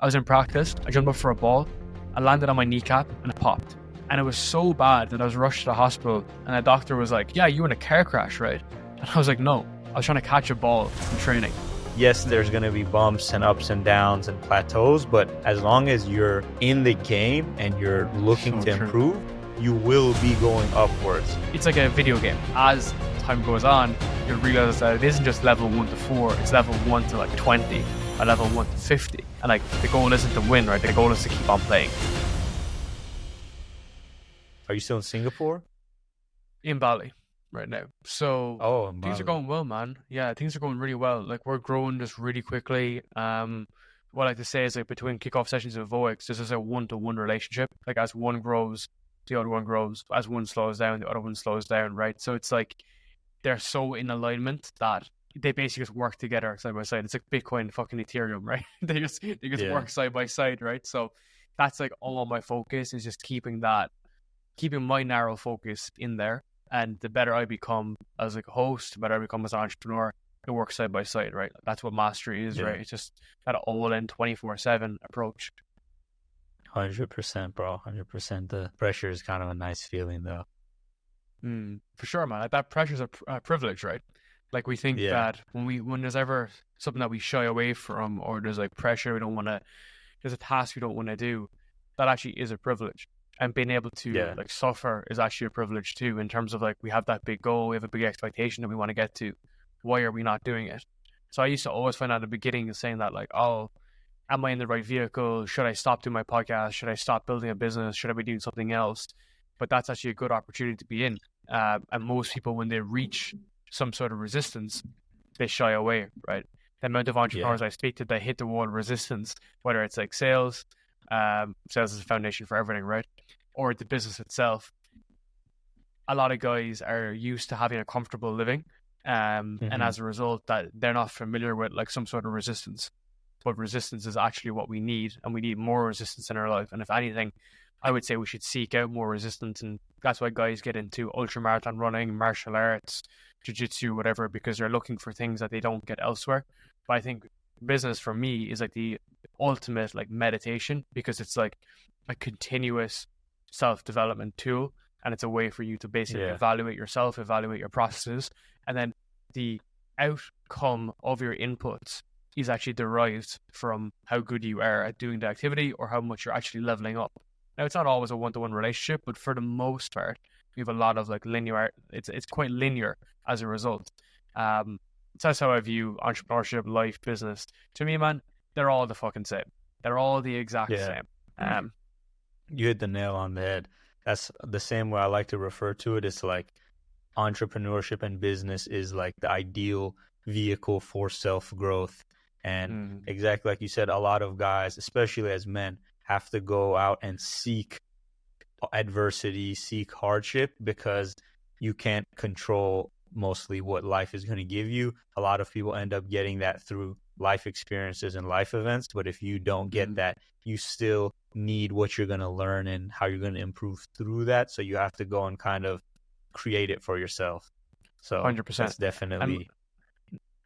I was in practice. I jumped up for a ball. I landed on my kneecap and it popped. And it was so bad that I was rushed to the hospital. And the doctor was like, yeah, you were in a car crash, right? And I was like, no, I was trying to catch a ball in training. Yes, there's going to be bumps and ups and downs and plateaus, but as long as you're in the game and you're looking to improve, you will be going upwards. It's like a video game. As time goes on, you realize that it isn't just level 1 to 4, it's level 1 to like 20, or level 1 to 50. And like the goal isn't to win, right? The goal is to keep on playing. Are you still in Singapore? In Bali right now. So things are Bali. going well, man. Yeah, things are going really well. Like we're growing just really quickly. What I like to say is like between kickoff sessions and VOICs, this is a one-to-one relationship. Like as one grows, the other one grows. As one slows down, the other one slows down, right? So it's like they're so in alignment that they basically just work together side by side. It's like Bitcoin, fucking Ethereum, right? they just work side by side, right? So that's like all my focus is just keeping my narrow focus in there. And the better I become as like a host, the better I become as an entrepreneur, it works side by side, right? That's what mastery is, right? It's just that all-in 24/7 approach. 100%, bro. 100%. The pressure is kind of a nice feeling, though. For sure, man. Like that pressure is a privilege, right? Like we think that when there's ever something that we shy away from, or there's like pressure there's a task we don't want to do, that actually is a privilege. And being able to like suffer is actually a privilege too, in terms of like we have that big goal, we have a big expectation that we want to get to. Why are we not doing it? So I used to always find out at the beginning saying that like, oh, am I in the right vehicle? Should I stop doing my podcast? Should I stop building a business? Should I be doing something else? But that's actually a good opportunity to be in. And most people, when they reach some sort of resistance, they shy away, right? The amount of entrepreneurs I speak to, they hit the wall of resistance, whether it's like sales. Sales is a foundation for everything, right? Or the business itself. A lot of guys are used to having a comfortable living, and as a result, that they're not familiar with like some sort of resistance. But resistance is actually what we need, and we need more resistance in our life. And if anything, I would say we should seek out more resistance, and that's why guys get into ultramarathon running, martial arts, jiu-jitsu, whatever, because they're looking for things that they don't get elsewhere. But I think business for me is like the ultimate like meditation, because it's like a continuous self-development tool, and it's a way for you to basically evaluate yourself, evaluate your processes, and then the outcome of your inputs is actually derived from how good you are at doing the activity or how much you're actually leveling up. Now, it's not always a one-to-one relationship, but for the most part, we have a lot of like linear. It's quite linear as a result. That's how I view entrepreneurship, life, business. To me, man, they're all the fucking same. They're all the exact same. You hit the nail on the head. That's the same way I like to refer to it. It's like entrepreneurship and business is like the ideal vehicle for self-growth. And exactly like you said, a lot of guys, especially as men, have to go out and seek adversity, seek hardship, because you can't control mostly what life is going to give you. A lot of people end up getting that through life experiences and life events. But if you don't get that, you still need what you're going to learn and how you're going to improve through that. So you have to go and kind of create it for yourself. So 100%. That's definitely...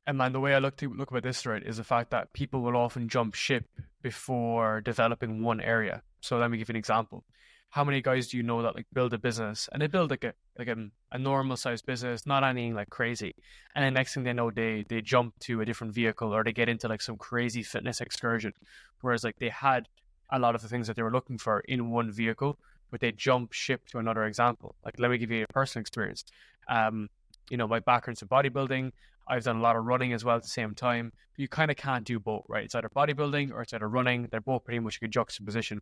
And man, the way I look about this, right, is the fact that people will often jump ship before developing one area. So let me give you an example. How many guys do you know that like build a business, and they build like a normal sized business, not anything like crazy, and the next thing they know, they jump to a different vehicle, or they get into like some crazy fitness excursion, whereas like they had a lot of the things that they were looking for in one vehicle, but they jump ship to another example. Like, let me give you a personal experience. My background's in bodybuilding. I've done a lot of running as well at the same time. You kind of can't do both, right? It's either bodybuilding or it's either running. They're both pretty much a juxtaposition.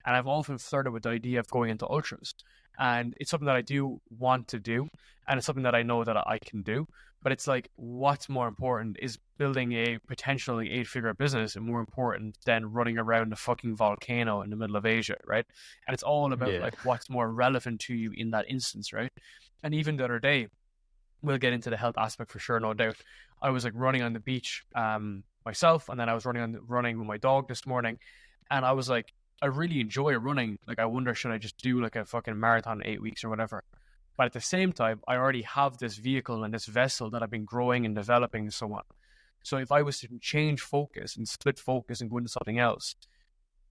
And I've often flirted with the idea of going into ultras. And it's something that I do want to do. And it's something that I know that I can do. But it's like, what's more important is building a potentially 8-figure business, and more important than running around a fucking volcano in the middle of Asia, right? And it's all about like what's more relevant to you in that instance, right? And even the other day, we'll get into the health aspect for sure, no doubt. I was like running on the beach myself, and then I was running with my dog this morning, and I was like, I really enjoy running. Like, I wonder, should I just do like a fucking marathon in 8 weeks or whatever? But at the same time, I already have this vehicle and this vessel that I've been growing and developing and so on. So if I was to change focus and split focus and go into something else,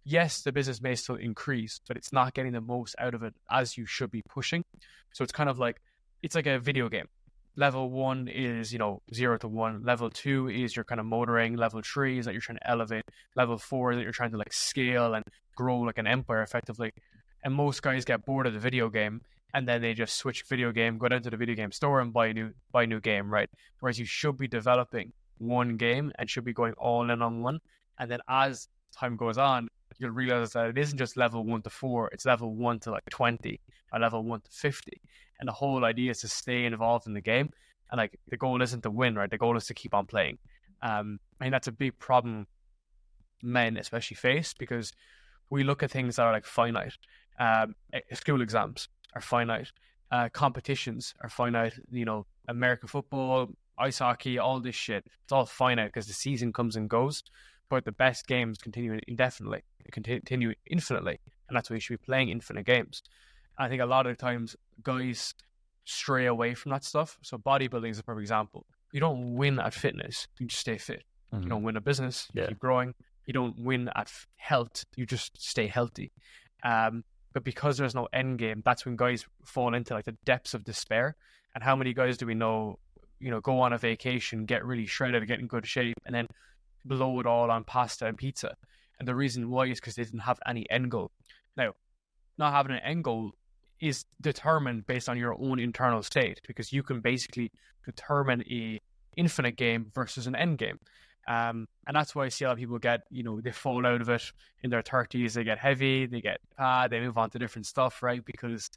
yes, the business may still increase, but it's not getting the most out of it as you should be pushing. So it's kind of like, it's like a video game. Level 1 is, 0 to 1. Level 2 is your kind of motoring. Level 3 is that you're trying to elevate. Level 4 is that you're trying to like scale and grow like an empire effectively. And most guys get bored of the video game, and then they just switch video game, go down to the video game store and buy a new game, right? Whereas you should be developing one game and should be going all in on one. And then as time goes on, you'll realize that it isn't just level 1 to 4, it's level 1 to like 20 or level 1 to 50. And the whole idea is to stay involved in the game. And like the goal isn't to win, right? The goal is to keep on playing. I mean, that's a big problem men especially face, because we look at things that are like finite. School exams are finite. Competitions are finite. American football, ice hockey, all this shit. It's all finite because the season comes and goes. But the best games continue indefinitely. They continue infinitely. And that's why you should be playing infinite games. I think a lot of times guys stray away from that stuff. So bodybuilding is a perfect example. You don't win at fitness, you just stay fit. Mm-hmm. You don't win at business, you keep growing. You don't win at health, you just stay healthy. But because there's no end game, that's when guys fall into like the depths of despair. And how many guys do we know, go on a vacation, get really shredded, get in good shape, and then blow it all on pasta and pizza? And the reason why is because they didn't have any end goal. Now, not having an end goal is determined based on your own internal state, because you can basically determine a infinite game versus an end game. And that's why I see a lot of people get, they fall out of it in their 30s, they get heavy, they get they move on to different stuff, right? Because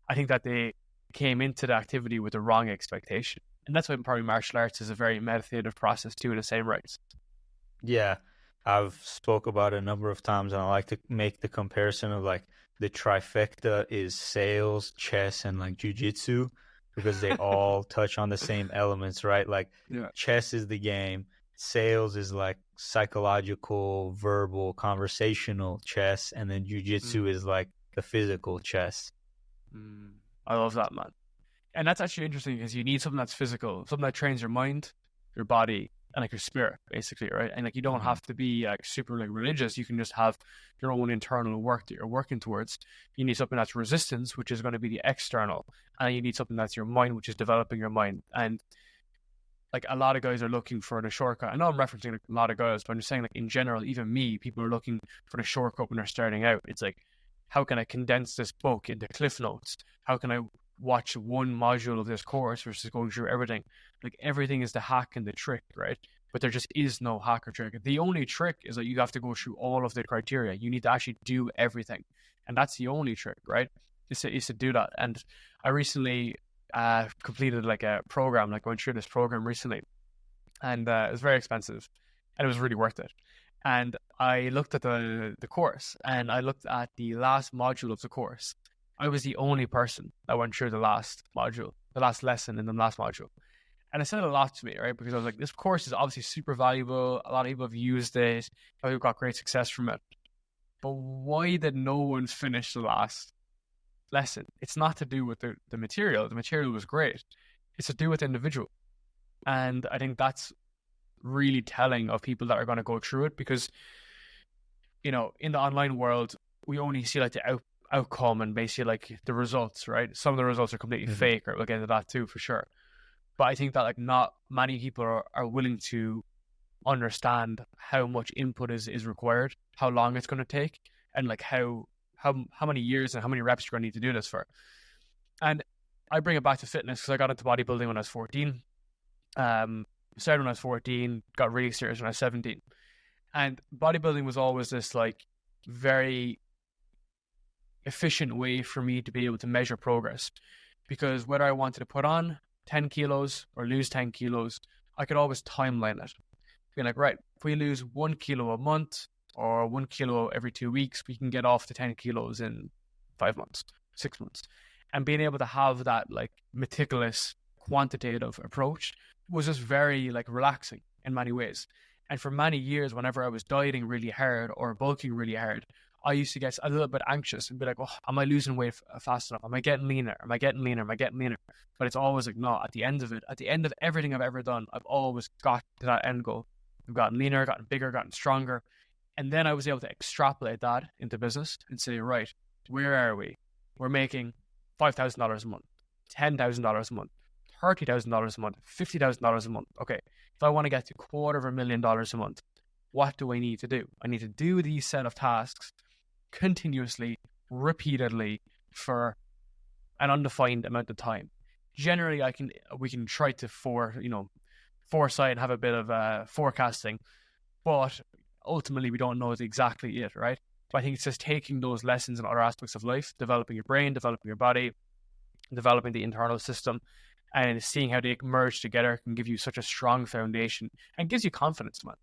I think that they came into the activity with the wrong expectation. And that's why probably martial arts is a very meditative process too, in the same rights. Yeah, I've spoke about it a number of times, and I like to make the comparison of like the trifecta is sales, chess, and like jiu-jitsu, because they all touch on the same elements, right? Like chess is the game, sales is like psychological, verbal, conversational chess, and then jiu-jitsu is like the physical chess. I love that, man. And that's actually interesting, because you need something that's physical, something that trains your mind, your body, and like your spirit, basically, right? And like you don't have to be like super like religious. You can just have your own internal work that you're working towards. You need something that's resistance, which is going to be the external, and you need something that's your mind, which is developing your mind. And like a lot of guys are looking for the shortcut. I know I'm referencing like a lot of guys, but I'm just saying, like in general, even me, people are looking for the shortcut when they're starting out. It's like, how can I condense this book into cliff notes? How can I watch one module of this course versus going through everything? Like everything is the hack and the trick, right? But there just is no hack or trick. The only trick is that you have to go through all of the criteria. You need to actually do everything, and that's the only trick, right? Is to do that. And I recently completed like a program, like went through this program recently, and it was very expensive, and it was really worth it. And I looked at the course, and I looked at the last module of the course. I was the only person that went through the last module, the last lesson in the last module. And it said a lot to me, right? Because I was like, this course is obviously super valuable. A lot of people have used it. People got great success from it. But why did no one finish the last lesson? It's not to do with the material. The material was great. It's to do with the individual. And I think that's really telling of people that are going to go through it, because, in the online world, we only see like the outcome and basically like the results, right? Some of the results are completely fake, right? We'll get into that too, for sure. But I think that like not many people are willing to understand how much input is required, how long it's going to take, and like how many years and how many reps you're going to need to do this for. And I bring it back to fitness because I got into bodybuilding when I was 14. Started when I was 14, got really serious when I was 17. And bodybuilding was always this like very efficient way for me to be able to measure progress, because whether I wanted to put on 10 kilos or lose 10 kilos, I could always timeline it. Being like, right, if we lose 1 kilo a month or 1 kilo every 2 weeks, we can get off to 10 kilos in 5 months, 6 months. And being able to have that like meticulous quantitative approach was just very like relaxing in many ways. And for many years, whenever I was dieting really hard or bulking really hard, I used to get a little bit anxious and be like, oh, am I losing weight fast enough? Am I getting leaner? Am I getting leaner? Am I getting leaner? But it's always like, no, at the end of it, at the end of everything I've ever done, I've always got to that end goal. We've gotten leaner, gotten bigger, gotten stronger. And then I was able to extrapolate that into business and say, right, where are we? We're making $5,000 a month, $10,000 a month, $30,000 a month, $50,000 a month. Okay, if I want to get to $250,000 a month, what do I need to do? I need to do these set of tasks continuously, repeatedly for an undefined amount of time. Generally, we can try to foresight and have a bit of forecasting, but ultimately we don't know exactly it, right? So I think it's just taking those lessons in other aspects of life, developing your brain, developing your body, developing the internal system, and seeing how they merge together can give you such a strong foundation and gives you confidence, man.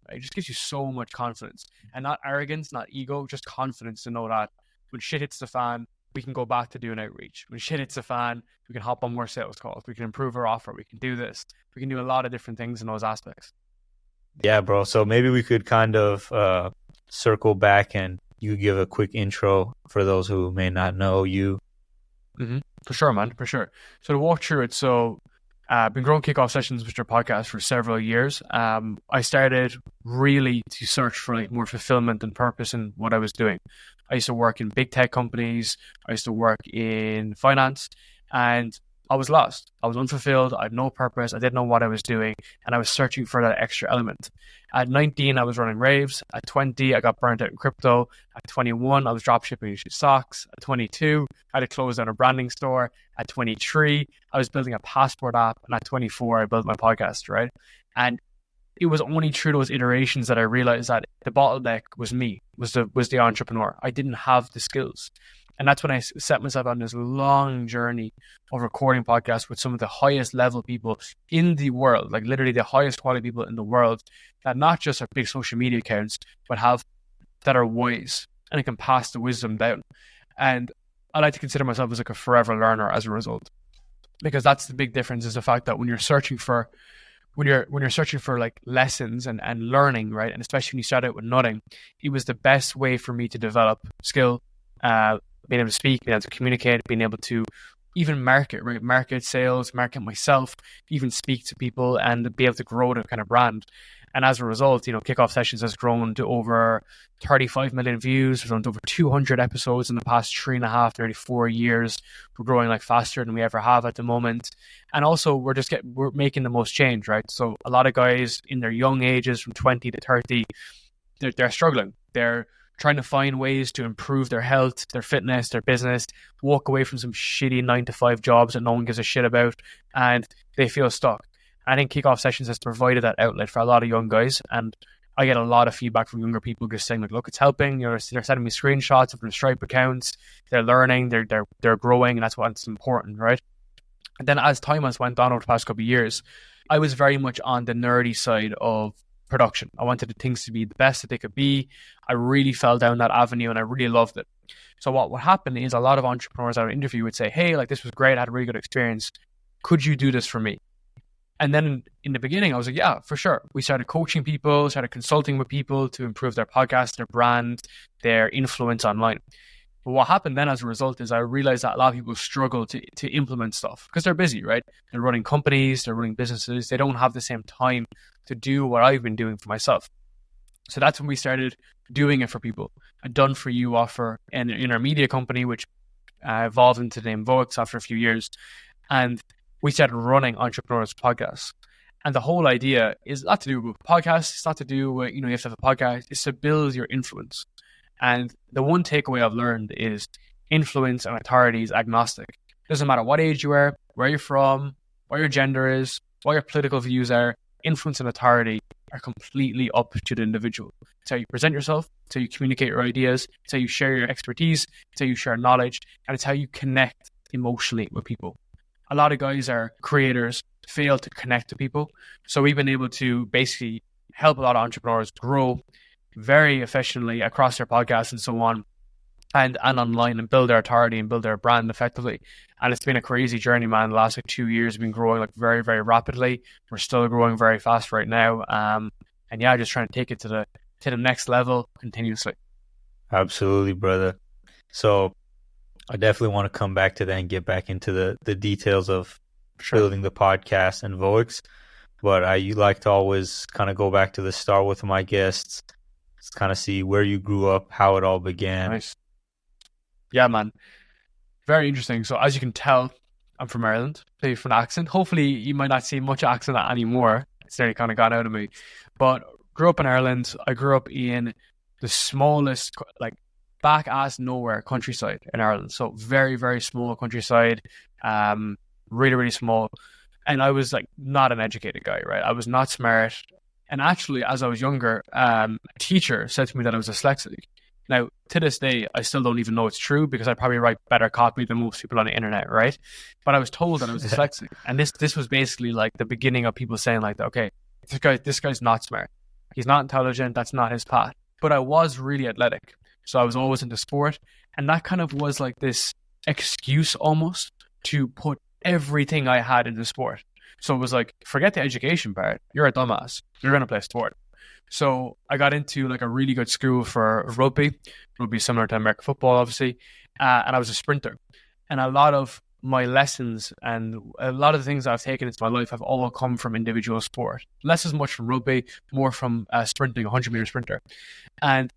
Right? It just gives you so much confidence, and not arrogance, not ego, just confidence to know that when shit hits the fan, we can go back to doing outreach. When shit hits the fan, we can hop on more sales calls. We can improve our offer. We can do this. We can do a lot of different things in those aspects. Yeah, bro. So maybe we could kind of circle back and you give a quick intro for those who may not know you. Mm-hmm. For sure, man. For sure. So to walk through it, I've been growing Kickoff Sessions, which are podcasts, for several years. I started really to search for like more fulfillment and purpose in what I was doing. I used to work in big tech companies. I used to work in finance, and I was lost. I was unfulfilled. I had no purpose. I didn't know what I was doing, and I was searching for that extra element. At 19, I was running raves. At 20, I got burnt out in crypto. At 21, I was dropshipping stocks. At 22, I had to close down a branding store. At 23, I was building a passport app. And at 24, I built my podcast, right? And it was only through those iterations that I realized that the bottleneck was me, was the entrepreneur. I didn't have the skills. And that's when I set myself on this long journey of recording podcasts with some of the highest level people in the world, like literally the highest quality people in the world, that not just have big social media accounts, but that are wise and can pass the wisdom down. And I like to consider myself as like a forever learner as a result, because that's the big difference, is the fact that when you're searching for like lessons and learning, right? And especially when you start out with nothing, it was the best way for me to develop skill, being able to speak, being able to communicate, being able to even market, right? Market sales, market myself, even speak to people and be able to grow the kind of brand. And as a result, Kickoff Sessions has grown to over 35 million views. We've done over 200 episodes in the past 3.5, nearly 4 years. We're growing like faster than we ever have at the moment. And also we're making the most change, right? So a lot of guys in their young ages from 20 to 30, they're struggling. They're trying to find ways to improve their health, their fitness, their business, walk away from some shitty 9-to-5 jobs that no one gives a shit about, and they feel stuck. I think Kickoff Sessions has provided that outlet for a lot of young guys, and I get a lot of feedback from younger people just saying, like, look, it's helping. They're sending me screenshots of their Stripe accounts. They're learning, they're growing, and that's what's important, right? And then as time has went on over the past couple of years, I was very much on the nerdy side of production. I wanted the things to be the best that they could be. I really fell down that avenue and I really loved it. So what happened is a lot of entrepreneurs I would interview would say, hey, like, this was great. I had a really good experience. Could you do this for me? And then in the beginning, I was like, yeah, for sure. We started coaching people, started consulting with people to improve their podcast, their brand, their influence online. But what happened then as a result is I realized that a lot of people struggle to implement stuff because they're busy, right? They're running companies, they're running businesses. They don't have the same time to do what I've been doing for myself. So that's when we started doing it for people. A done for you offer in our media company, which evolved into the name Vox after a few years. And we started running entrepreneurs podcasts. And the whole idea is not to do with podcasts. It's not to do with, you have to have a podcast. It's to build your influence. And the one takeaway I've learned is influence and authority is agnostic. It doesn't matter what age you are, where you're from, what your gender is, what your political views are. Influence and authority are completely up to the individual. It's how you present yourself. It's how you communicate your ideas. It's how you share your expertise. It's how you share knowledge. And it's how you connect emotionally with people. A lot of guys are creators, fail to connect to people. So we've been able to basically help a lot of entrepreneurs grow very efficiently across their podcasts and so on, and online, and build their authority and build their brand effectively. And it's been a crazy journey, man. The last 2 years we've been growing like very, very rapidly. We're still growing very fast right now. And yeah, just trying to take it to the next level continuously. Absolutely, brother. So I definitely want to come back to that and get back into the details of building the podcast and Voix. but I like to always kind of go back to the start with my guests, just kind of see where you grew up, how it all began. Nice. Yeah, man. Very interesting. So as you can tell, I'm from Ireland, maybe from an accent. Hopefully you might not see much accent anymore. It's nearly kind of gone out of me. But grew up in Ireland. I grew up in the smallest, like back ass nowhere countryside in Ireland. So very, very small countryside. Really, really small. And I was like not an educated guy, right? I was not smart. And actually, as I was younger, a teacher said to me that I was dyslexic. Now, to this day, I still don't even know it's true because I probably write better copy than most people on the internet, right? But I was told that I was dyslexic. And this was basically like the beginning of people saying like, okay, this guy's not smart. He's not intelligent. That's not his path. But I was really athletic. So I was always into sport. And that kind of was like this excuse almost to put everything I had into sport. So it was like, forget the education part. You're a dumbass. You're going to play sport. So I got into like a really good school for rugby. Rugby is similar to American football, obviously. And I was a sprinter. And a lot of my lessons and a lot of the things I've taken into my life have all come from individual sport. Less as much from rugby, more from sprinting, 100-meter sprinter. And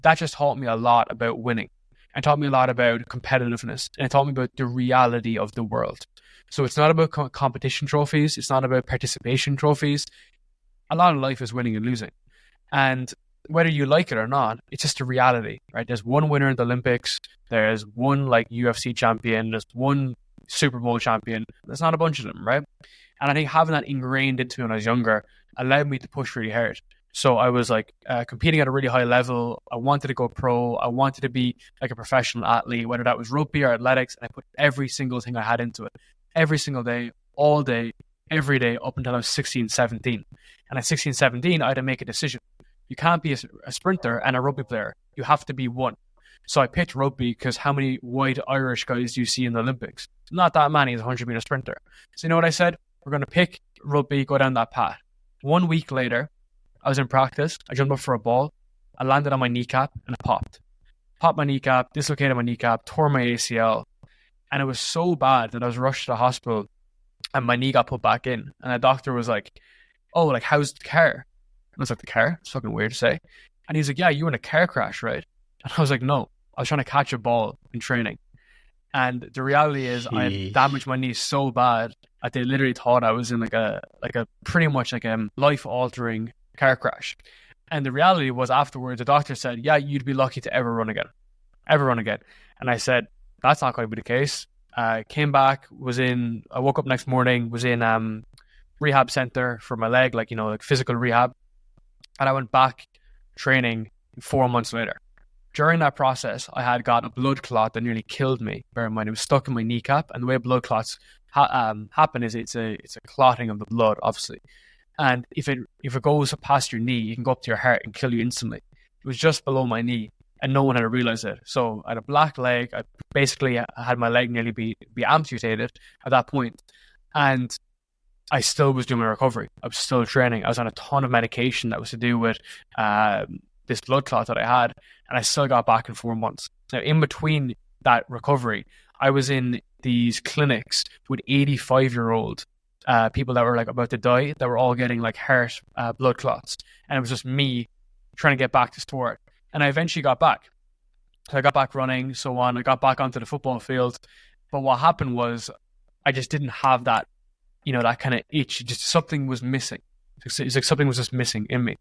that just taught me a lot about winning. And taught me a lot about competitiveness. And it taught me about the reality of the world. So it's not about competition trophies. It's not about participation trophies. A lot of life is winning and losing. And whether you like it or not, it's just a reality, right? There's one winner in the Olympics. There's one like UFC champion. There's one Super Bowl champion. There's not a bunch of them, right? And I think having that ingrained into me when I was younger allowed me to push really hard. So I was like competing at a really high level. I wanted to go pro. I wanted to be like a professional athlete, whether that was rugby or athletics. And I put every single thing I had into it. Every single day, all day, every day up until I was 16, 17. And at 16, 17, I had to make a decision. You can't be a sprinter and a rugby player. You have to be one. So I picked rugby because how many white Irish guys do you see in the Olympics? Not that many as a 100-meter sprinter. So you know what I said? We're going to pick rugby, go down that path. 1 week later, I was in practice. I jumped up for a ball. I landed on my kneecap and it popped. Popped my kneecap, dislocated my kneecap, tore my ACL. And it was so bad that I was rushed to the hospital and my knee got put back in. And the doctor was like, oh, like, how's the car? And I was like, the car? It's fucking weird to say. And he's like, yeah, you were in a car crash, right? And I was like, no, I was trying to catch a ball in training. And the reality is I had damaged my knee so bad that they literally thought I was in like a pretty much like a life-altering car crash. And the reality was afterwards, the doctor said, yeah, you'd be lucky to ever run again. And I said, that's not going to be the case. Came back, I woke up next morning, was in rehab center for my leg, like, like physical rehab. And I went back training 4 months later. During that process, I had got a blood clot that nearly killed me. Bear in mind, it was stuck in my kneecap. And the way blood clots happen is it's a clotting of the blood, obviously. And if it goes past your knee, it can go up to your heart and kill you instantly. It was just below my knee. And no one had realized it. So I had a black leg. I basically had my leg nearly be amputated at that point. And I still was doing my recovery. I was still training. I was on a ton of medication that was to do with this blood clot that I had. And I still got back in 4 months. Now, in between that recovery, I was in these clinics with 85-year-old people that were like about to die, that were all getting like heart blood clots. And it was just me trying to get back to sport. And I eventually got back. So I got back running, so on. I got back onto the football field. But what happened was I just didn't have that, that kind of itch. Just something was missing. It's like something was just missing in me.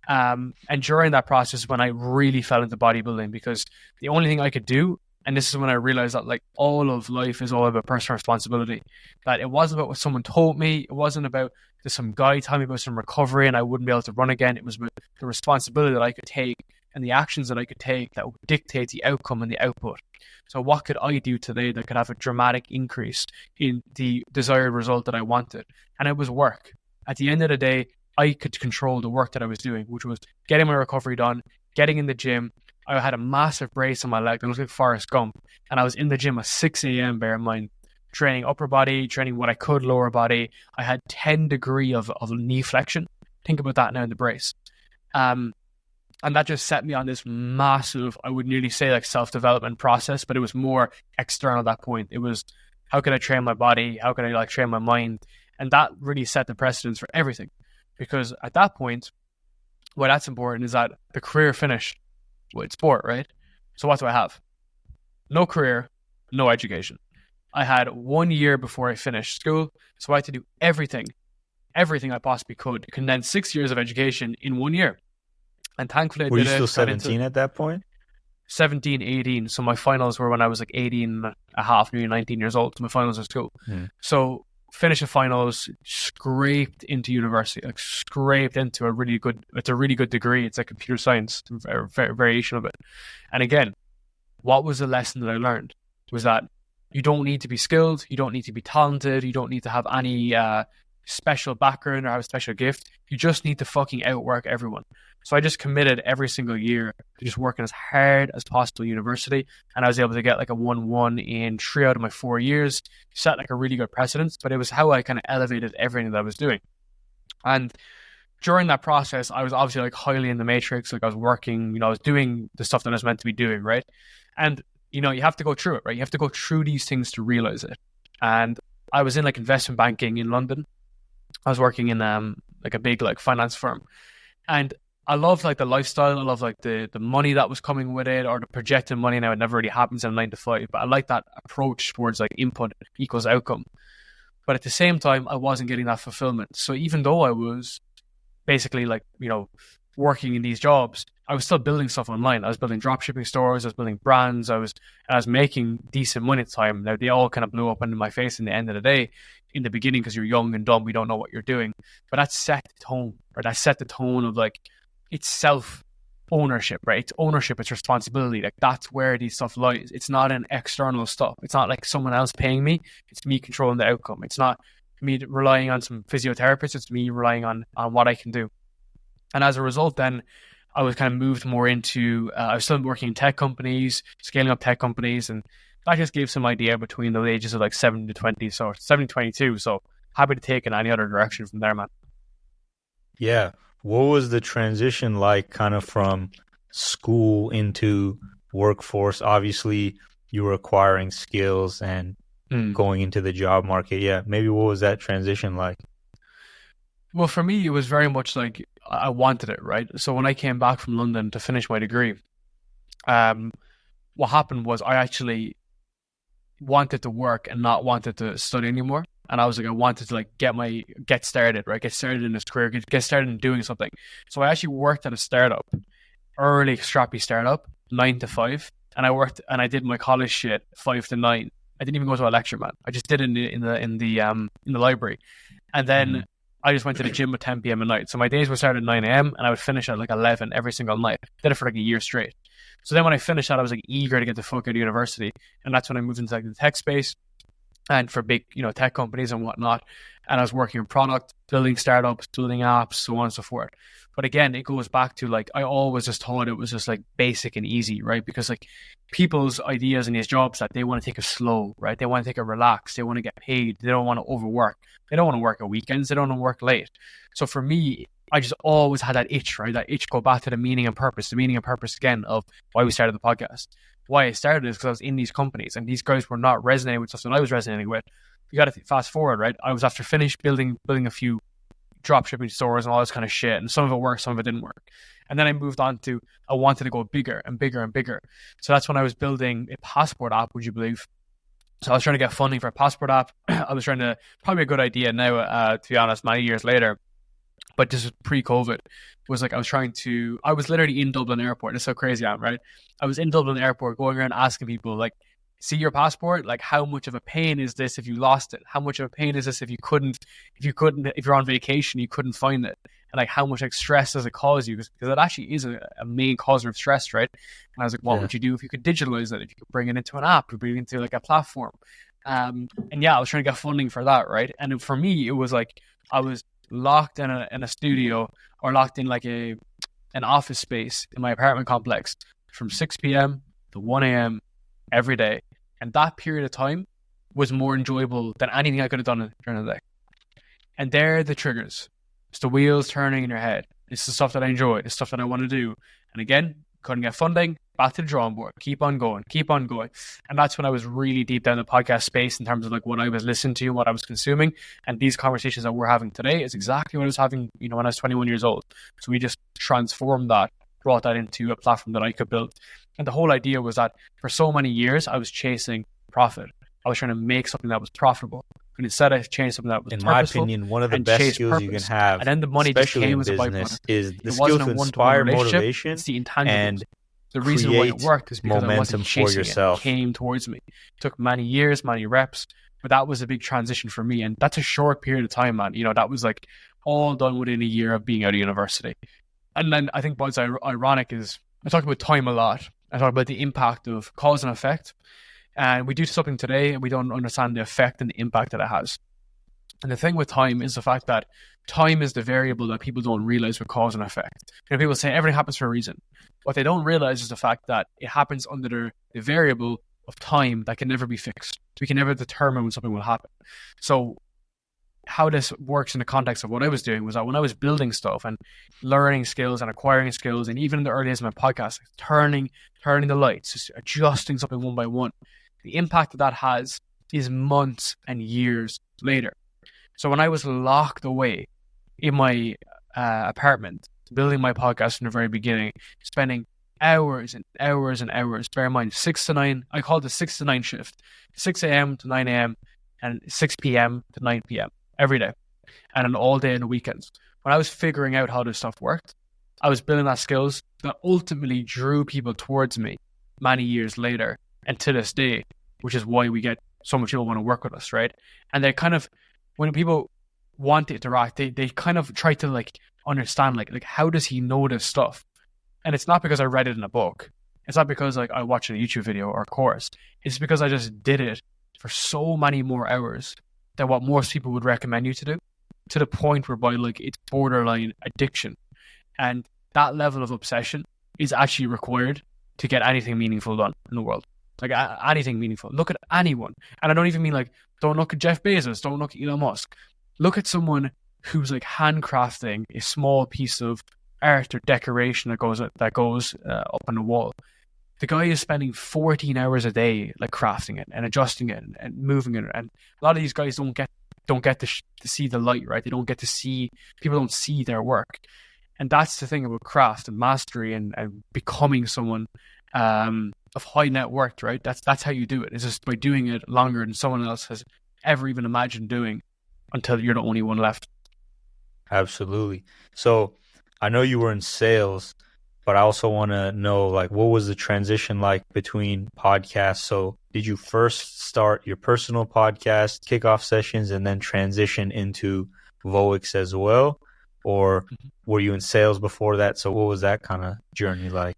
And during that process, when I really fell into bodybuilding, because the only thing I could do, and this is when I realized that like all of life is all about personal responsibility. That it wasn't about what someone told me. It wasn't about some guy telling me about some recovery and I wouldn't be able to run again. It was about the responsibility that I could take and the actions that I could take that would dictate the outcome and the output. So what could I do today that could have a dramatic increase in the desired result that I wanted? And it was work. At the end of the day, I could control the work that I was doing, which was getting my recovery done, getting in the gym. I had a massive brace on my leg that looked like Forrest Gump. And I was in the gym at 6 a.m., bear in mind, training upper body, training what I could, lower body. I had 10 degree of knee flexion. Think about that now in the brace. And that just set me on this massive, I would nearly say like self-development process, but it was more external at that point. It was, how can I train my body? How can I like train my mind? And that really set the precedence for everything. Because at that point, why that's important is that the career finished with sport, right? So what do I have? No career, no education. I had 1 year before I finished school, so I had to do everything I possibly could to condense 6 years of education in 1 year. And thankfully I Were did you it. still 17 at that point? 17, 18. So my finals were when I was like 18 and a half, nearly 19 years old. So my finals of school. So finished the finals, scraped into university, like scraped into it's a really good degree. It's a computer science variation of it. And again, what was the lesson that I learned was that you don't need to be skilled. You don't need to be talented. You don't need to have any special background or have a special gift. You just need to fucking outwork everyone. So I just committed every single year to just working as hard as possible at university. And I was able to get like a 1-1 in 3 out of my 4 years, set like a really good precedence, but it was how I kind of elevated everything that I was doing. And during that process, I was obviously like highly in the matrix. Like I was working, I was doing the stuff that I was meant to be doing, right? And, you have to go through it, right? You have to go through these things to realize it. And I was in like investment banking in London. I was working in like a big like finance firm. And I love like the lifestyle. I love like the money that was coming with it, or the projected money. Now it never really happens in a 9 to 5, but I like that approach towards like input equals outcome. But at the same time, I wasn't getting that fulfillment. So even though I was basically like, working in these jobs, I was still building stuff online. I was building dropshipping stores. I was building brands. I was making decent money at the time. Now they all kind of blew up into my face in the end of the day. In the beginning, because you're young and dumb, you don't know what you're doing. But that set the tone, or that set the tone of like, it's self-ownership, right? It's ownership, it's responsibility. Like that's where these stuff lies. It's not an external stuff. It's not like someone else paying me. It's me controlling the outcome. It's not me relying on some physiotherapists. It's me relying on what I can do. And as a result, then I was kind of moved more into, I was still working in tech companies, scaling up tech companies. And that just gave some idea between the ages of like 7 to 20. So 7 to 22. So happy to take in any other direction from there, man. Yeah. What was the transition like kind of from school into workforce? Obviously, you were acquiring skills and going into the job market. Yeah, maybe what was that transition like? Well, for me, it was very much like I wanted it, right? So when I came back from London to finish my degree, what happened was I actually wanted to work and not wanted to study anymore. And I was like, I wanted to like get started, right? Get started in this career, get started in doing something. So I actually worked at a startup, early scrappy startup, 9 to 5. And I did my college shit 5 to 9. I didn't even go to a lecture, man. I just did it in the library. And then I just went to the gym at 10 p.m. at night. So my days would start at 9 a.m. and I would finish at like 11 every single night. Did it for like a year straight. So then when I finished that, I was like eager to get the fuck out of university. And that's when I moved into like the tech space and for big, tech companies and whatnot. And I was working in product, building startups, building apps, so on and so forth. But again, it goes back to like, I always just thought it was just like basic and easy, right? Because like people's ideas in these jobs that they want to take it slow, right? They want to take it relaxed. They want to get paid. They don't want to overwork. They don't want to work at weekends. They don't want to work late. So for me, I just always had that itch, right? That itch go back to the meaning and purpose again of why we started the podcast. Why I started is because I was in these companies and these guys were not resonating with stuff that I was resonating with. You got to fast forward, right? I was after finished building a few drop shipping stores and all this kind of shit, and some of it worked, some of it didn't work. And then I moved on to I wanted to go bigger and bigger and bigger. So that's when I was building a passport app, would you believe? So I was trying to get funding for a passport app. I was trying to, probably a good idea now, to be honest, many years later, but this was pre-COVID, was like I was literally in Dublin Airport. That's how crazy I am, right? I was in Dublin Airport going around asking people like, see your passport, like how much of a pain is this if you lost it? How much of a pain is this if you're on vacation, you couldn't find it? And like how much like stress does it cause you? Because it actually is a main causer of stress, right? And I was like, what would you do if you could digitalize it? If you could bring it into an app, or bring it into like a platform? And yeah, I was trying to get funding for that, right? And for me, it was like I was locked in a studio, or locked in like an office space in my apartment complex from 6 p.m. to 1 a.m. every day. And that period of time was more enjoyable than anything I could have done during the day. And they're the triggers. It's the wheels turning in your head. It's the stuff that I enjoy. It's stuff that I want to do. And again, couldn't get funding. back to the drawing board, keep on going. And that's when I was really deep down the podcast space in terms of like what I was listening to, what I was consuming. And these conversations that we're having today is exactly what I was having, when I was 21 years old. So we just transformed that, brought that into a platform that I could build. And the whole idea was that for so many years, I was chasing profit. I was trying to make something that was profitable. And instead, I changed something that was in my opinion, one of the best skills you can have, and then the money just came as a byproduct. Is the skill to inspire motivation. It's the intangibles. And the reason why it worked is because I wasn't chasing it came towards me. It took many years, many reps, but that was a big transition for me. And that's a short period of time, man. That was like all done within a year of being out of university. And then I think what's ironic is I talk about time a lot. I talk about the impact of cause and effect. And we do something today and we don't understand the effect and the impact that it has. And the thing with time is the fact that time is the variable that people don't realize with cause and effect. People say everything happens for a reason. What they don't realize is the fact that it happens under the variable of time that can never be fixed. We can never determine when something will happen. So how this works in the context of what I was doing was that when I was building stuff and learning skills and acquiring skills, and even in the early days of my podcast, turning the lights, just adjusting something one by one, the impact that has is months and years later. So when I was locked away in my apartment, building my podcast from the very beginning, spending hours and hours and hours, bear in mind, 6 to 9, I called it 6 to 9 shift, 6 a.m. to 9 a.m. and 6 p.m. to 9 p.m. every day, and an all day on the weekends. When I was figuring out how this stuff worked, I was building that skills that ultimately drew people towards me many years later and to this day, which is why we get so much people want to work with us, right? And they kind of, when people want to interact, they kind of try to like understand like how does he know this stuff? And it's not because I read it in a book. It's not because like I watched a YouTube video or a course. It's because I just did it for so many more hours than what most people would recommend you to do, to the point whereby like it's borderline addiction. And that level of obsession is actually required to get anything meaningful done in the world. Like anything meaningful. Look at anyone. And I don't even mean like, don't look at Jeff Bezos, don't look at Elon Musk. Look at someone who's like handcrafting a small piece of art or decoration that goes up on the wall. The guy is spending 14 hours a day like crafting it and adjusting it and moving it. And a lot of these guys don't get to see the light, right? They don't get to see, people don't see their work. And that's the thing about craft and mastery and becoming someone of high net worth, right? That's how you do it. It's just by doing it longer than someone else has ever even imagined doing until you're the only one left. Absolutely. So I know you were in sales, but I also want to know, like, what was the transition like between podcasts? So did you first start your personal podcast, Kickoff sessions, and then transition into Voix as well? Or were you in sales before that? So what was that kind of journey like?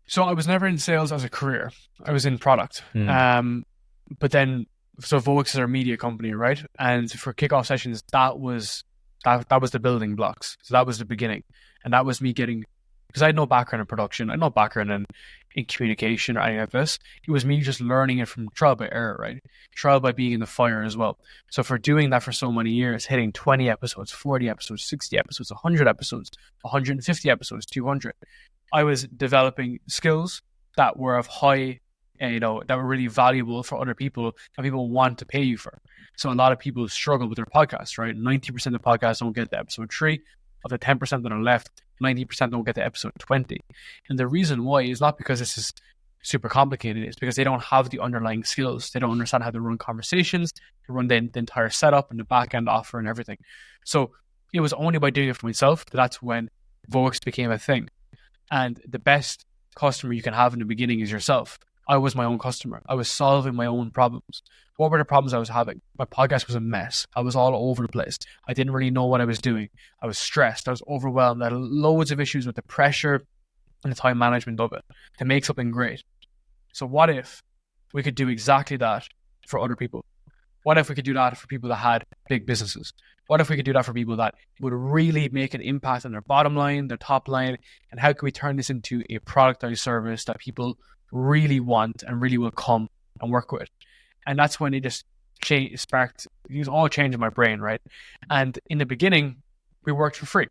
So I was never in sales as a career. I was in product. But then, so Voix is our media company, right? And for Kickoff sessions, that was the building blocks. So that was the beginning. And that was me getting, because I had no background in production, I had no background in communication or any of this. It was me just learning it from trial by error, right? Trial by being in the fire as well. So for doing that for so many years, hitting 20 episodes, 40 episodes, 60 episodes, 100 episodes, 150 episodes, 200, I was developing skills that were of high, that were really valuable for other people and people want to pay you for. So a lot of people struggle with their podcasts, right? 90% of podcasts don't get to episode 3. Of the 10% that are left, 90% don't get to episode 20. And the reason why is not because this is super complicated. It's because they don't have the underlying skills. They don't understand how to run conversations, to run the entire setup and the back end offer and everything. So it was only by doing it for myself that's when Voix became a thing. And the best customer you can have in the beginning is yourself. I was my own customer. I was solving my own problems. What were the problems I was having? My podcast was a mess. I was all over the place. I didn't really know what I was doing. I was stressed. I was overwhelmed. I had loads of issues with the pressure and the time management of it to make something great. So what if we could do exactly that for other people? What if we could do that for people that had big businesses? What if we could do that for people that would really make an impact on their bottom line, their top line? And how can we turn this into a productized service that people really want and really will come and work with? And that's when it just sparked, it was all change in my brain, right? And in the beginning, we worked for free.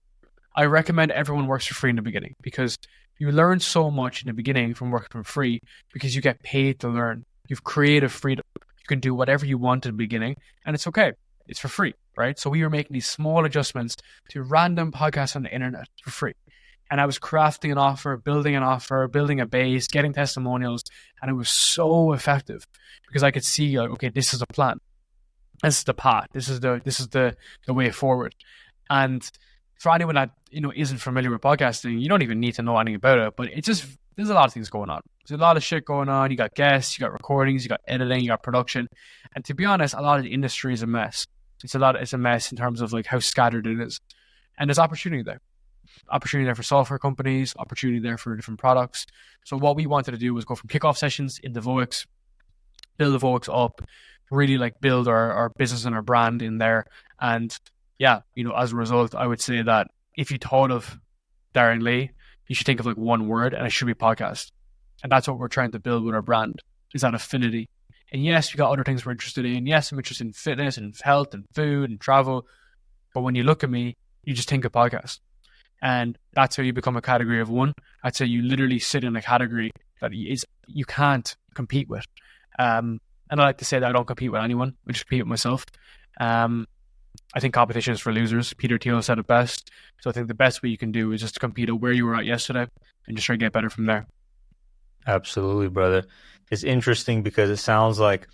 I recommend everyone works for free in the beginning because You learn so much in the beginning from working for free because you get paid to learn. You've creative freedom. You can do whatever you want in the beginning, and it's okay. It's for free, right? So we were making these small adjustments to random podcasts on the internet for free. And I was crafting an offer, building a base, getting testimonials, and it was so effective because I could see, like, okay, this is a plan. This is the path. This is the way forward. And for anyone that, you know, isn't familiar with podcasting, you don't even need to know anything about it, but it just, there's a lot of things going on. There's a lot of shit going on. You got guests, you got recordings, you got editing, you got production. And to be honest, a lot of the industry is a mess. It's a mess in terms of like how scattered it is. And there's opportunity there. Opportunity there for software companies, opportunity there for different products. So what we wanted to do was go from kickoff sessions into Voix, build the Voix up, really like build our business and our brand in there. And yeah, you know, as a result, I would say that if you thought of Darren Lee, you should think of like one word, and it should be podcast. And that's what we're trying to build with our brand, is that affinity. And yes, we got other things we're interested in. Yes, I'm interested in fitness and health and food and travel. But when you look at me, you just think of podcast. And that's how you become a category of one. I'd say you literally sit in a category that you can't compete with. And I like to say that I don't compete with anyone. I just compete with myself. I think competition is for losers. Peter Thiel said it best. So I think the best way you can do is just to compete at where you were at yesterday and just try to get better from there. Absolutely, brother. It's interesting because it sounds like,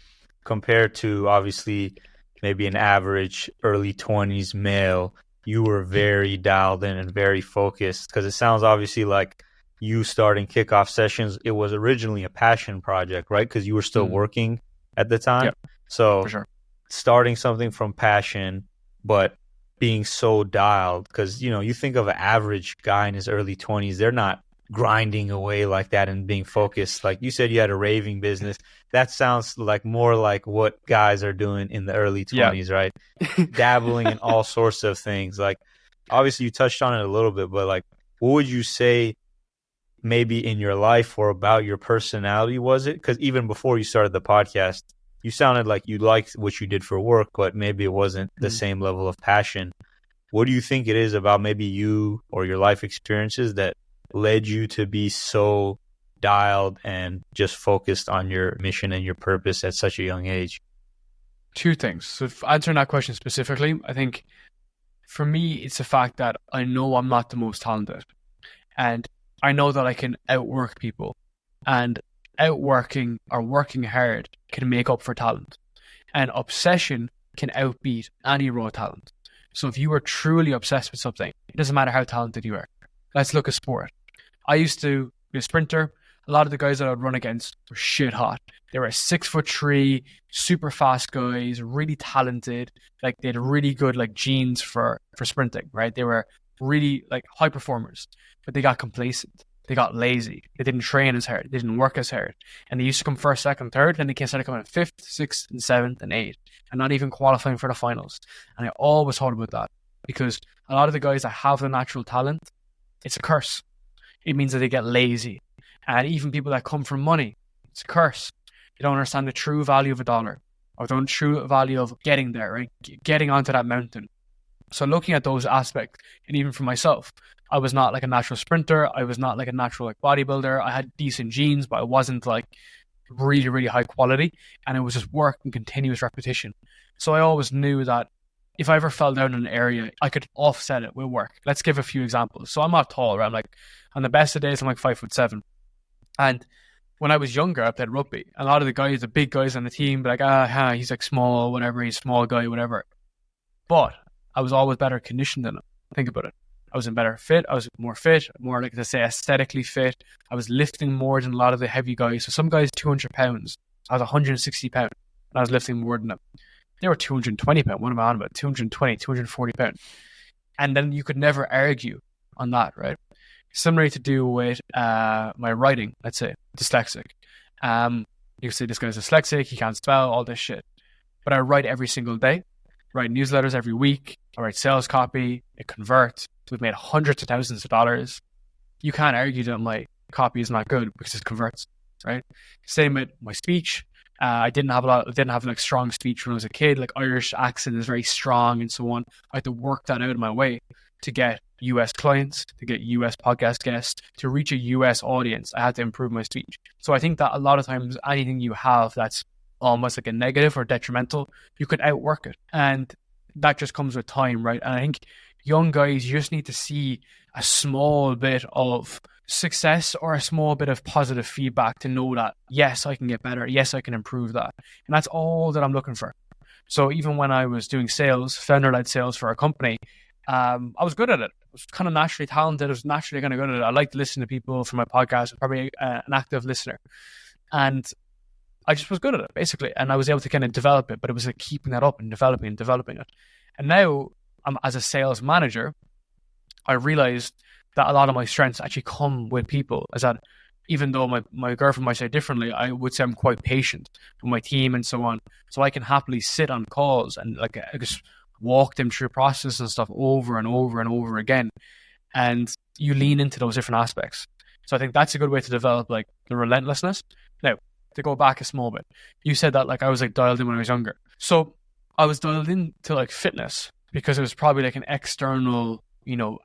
compared to obviously maybe an average early 20s male, you were very dialed in and very focused, because it sounds obviously like you starting kickoff sessions, it was originally a passion project, right? Because you were still working at the time. Yep, so for sure. Starting something from passion, but being so dialed, because, you know, you think of an average guy in his early 20s, they're not grinding away like that and being focused. Like you said, you had a raving business. That sounds like more like what guys are doing in the early 20s, right? Dabbling in all sorts of things. Like, obviously you touched on it a little bit, but like, what would you say maybe in your life or about your personality was it? Because even before you started the podcast, you sounded like you liked what you did for work, but maybe it wasn't the same level of passion. What do you think it is about maybe you or your life experiences that led you to be so dialed and just focused on your mission and your purpose at such a young age? Two things. So answering that question specifically, I think for me, it's the fact that I know I'm not the most talented, and I know that I can outwork people, and outworking or working hard can make up for talent, and obsession can outbeat any raw talent. So if you are truly obsessed with something, it doesn't matter how talented you are. Let's look at sport. I used to be a sprinter. A lot of the guys that I would run against were shit hot. They were 6'3", super fast guys, really talented. Like, they had really good like genes for sprinting, right? They were really like high performers, but they got complacent. They got lazy. They didn't train as hard. They didn't work as hard. And they used to come first, second, third. Then they started coming in fifth, sixth, and seventh, and eighth, and not even qualifying for the finals. And I always thought about that, because a lot of the guys that have the natural talent, it's a curse. It means that they get lazy. And even people that come from money, it's a curse. They don't understand the true value of a dollar, or the true value of getting there, right? Getting onto that mountain. So looking at those aspects, and even for myself, I was not like a natural sprinter. I was not like a natural like bodybuilder. I had decent genes, but I wasn't like really, really high quality. And it was just work and continuous repetition. So I always knew that if I ever fell down in an area, I could offset it with work. Let's give a few examples. So I'm not tall, right? I'm like, on the best of days, I'm like 5'7". And when I was younger, I played rugby. A lot of the guys, the big guys on the team, be like, he's like small, whatever, he's a small guy, whatever. But I was always better conditioned than him. Think about it. I was in better fit. I was more fit, more like to say aesthetically fit. I was lifting more than a lot of the heavy guys. So some guys 200 pounds. I was 160 pounds. And I was lifting more than them. They were 220 pounds. What am I on about? 220, 240 pounds. And then you could never argue on that, right? Similarly to do with my writing, let's say, dyslexic. You can say this guy's dyslexic, he can't spell, all this shit. But I write every single day. I write newsletters every week. I write sales copy. It converts. We've made hundreds of thousands of dollars. You can't argue that my copy is not good because it converts, right? Same with my speech. I didn't have like strong speech when I was a kid. Like, Irish accent is very strong and so on. I had to work that out of my way to get US clients, to get US podcast guests, to reach a US audience. I had to improve my speech. So I think that a lot of times anything you have that's almost like a negative or detrimental, you could outwork it. And that just comes with time, right? And I think young guys, you just need to see a small bit of success or a small bit of positive feedback to know that, yes, I can get better. Yes, I can improve that. And that's all that I'm looking for. So even when I was doing sales, founder-led sales for a company, I was good at it. I was kind of naturally talented. I was naturally kind of good at it. I liked to listen to people for my podcast. I was probably an active listener. And I just was good at it, basically. And I was able to kind of develop it, but it was like keeping that up and developing it. And now, as a sales manager, I realized that a lot of my strengths actually come with people. As that, even though my girlfriend might say differently, I would say I'm quite patient with my team and so on. So I can happily sit on calls and like I just walk them through process and stuff over and over and over again. And you lean into those different aspects. So I think that's a good way to develop like the relentlessness. Now, to go back a small bit, you said that like I was like dialed in when I was younger. So I was dialed into like fitness because it was probably like an external,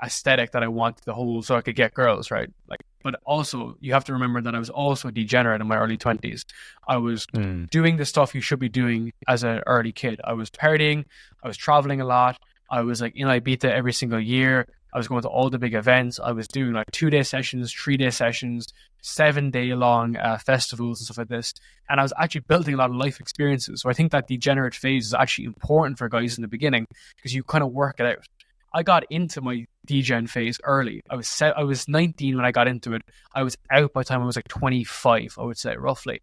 aesthetic that I wanted to hold so I could get girls, right? Like, but also you have to remember that I was also a degenerate in my early 20s. I was doing the stuff you should be doing as an early kid. I was partying, I was traveling a lot. I was like in Ibiza every single year. I was going to all the big events. I was doing like 2-day sessions, 3-day sessions, 7-day long festivals and stuff like this. And I was actually building a lot of life experiences. So I think that degenerate phase is actually important for guys in the beginning because you kind of work it out. I got into my degen phase early. I was 19 when I got into it. I was out by the time I was like 25, I would say, roughly.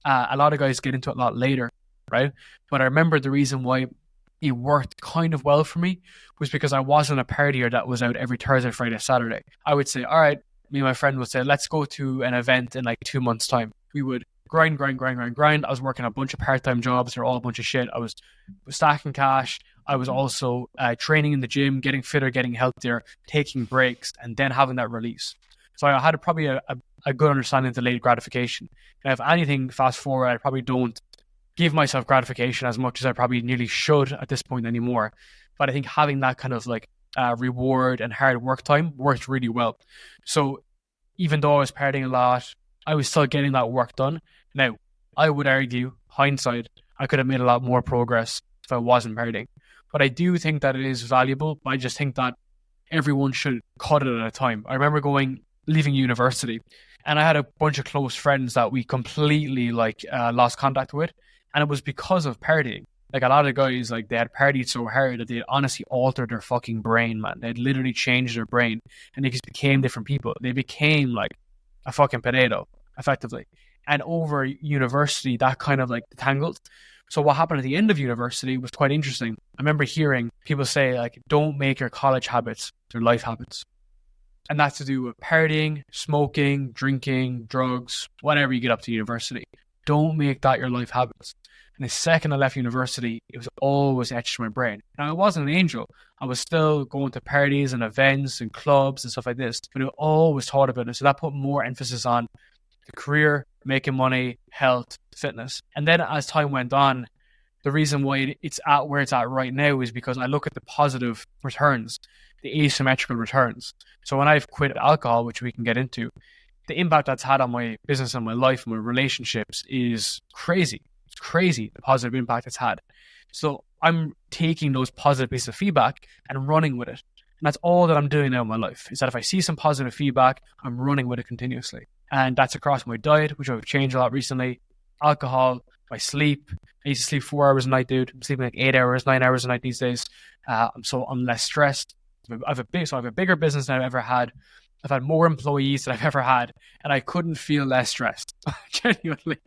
A lot of guys get into it a lot later, right? But I remember the reason why it worked kind of well for me was because I wasn't a partier that was out every Thursday, Friday, Saturday. I would say, all right, me and my friend would say, let's go to an event in like 2 months' time. We would grind. I was working a bunch of part-time jobs. They're all a bunch of shit. I was stacking cash. I was also training in the gym, getting fitter, getting healthier, taking breaks, and then having that release. So I had probably a good understanding of delayed gratification. And if anything, fast forward, I probably don't give myself gratification as much as I probably nearly should at this point anymore. But I think having that kind of like reward and hard work time worked really well. So even though I was partying a lot, I was still getting that work done. Now, I would argue, hindsight, I could have made a lot more progress if I wasn't partying. But I do think that it is valuable. But I just think that everyone should cut it at a time. I remember leaving university, and I had a bunch of close friends that we completely lost contact with. And it was because of partying. Like a lot of guys, like they had partied so hard that they had honestly altered their fucking brain, man. They had literally changed their brain and they just became different people. They became like a fucking potato, effectively. And over university, that kind of like tangled. So what happened at the end of university was quite interesting. I remember hearing people say like, don't make your college habits your life habits. And that's to do with partying, smoking, drinking, drugs, whatever you get up to university. Don't make that your life habits. And the second I left university, it was always etched in my brain. Now, I wasn't an angel. I was still going to parties and events and clubs and stuff like this, but I always thought about it. So that put more emphasis on the career, making money, health, fitness. And then as time went on, the reason why it's at where it's at right now is because I look at the positive returns, the asymmetrical returns. So when I've quit alcohol, which we can get into, the impact that's had on my business and my life and my relationships is crazy. It's crazy, the positive impact it's had. So I'm taking those positive pieces of feedback and running with it. And that's all that I'm doing now in my life, is that if I see some positive feedback, I'm running with it continuously. And that's across my diet, which I've changed a lot recently, alcohol, my sleep. I used to sleep 4 hours a night, dude. I'm sleeping like 8 hours, 9 hours a night these days. So I'm less stressed. I have a bigger business than I've ever had. I've had more employees than I've ever had, and I couldn't feel less stressed, genuinely.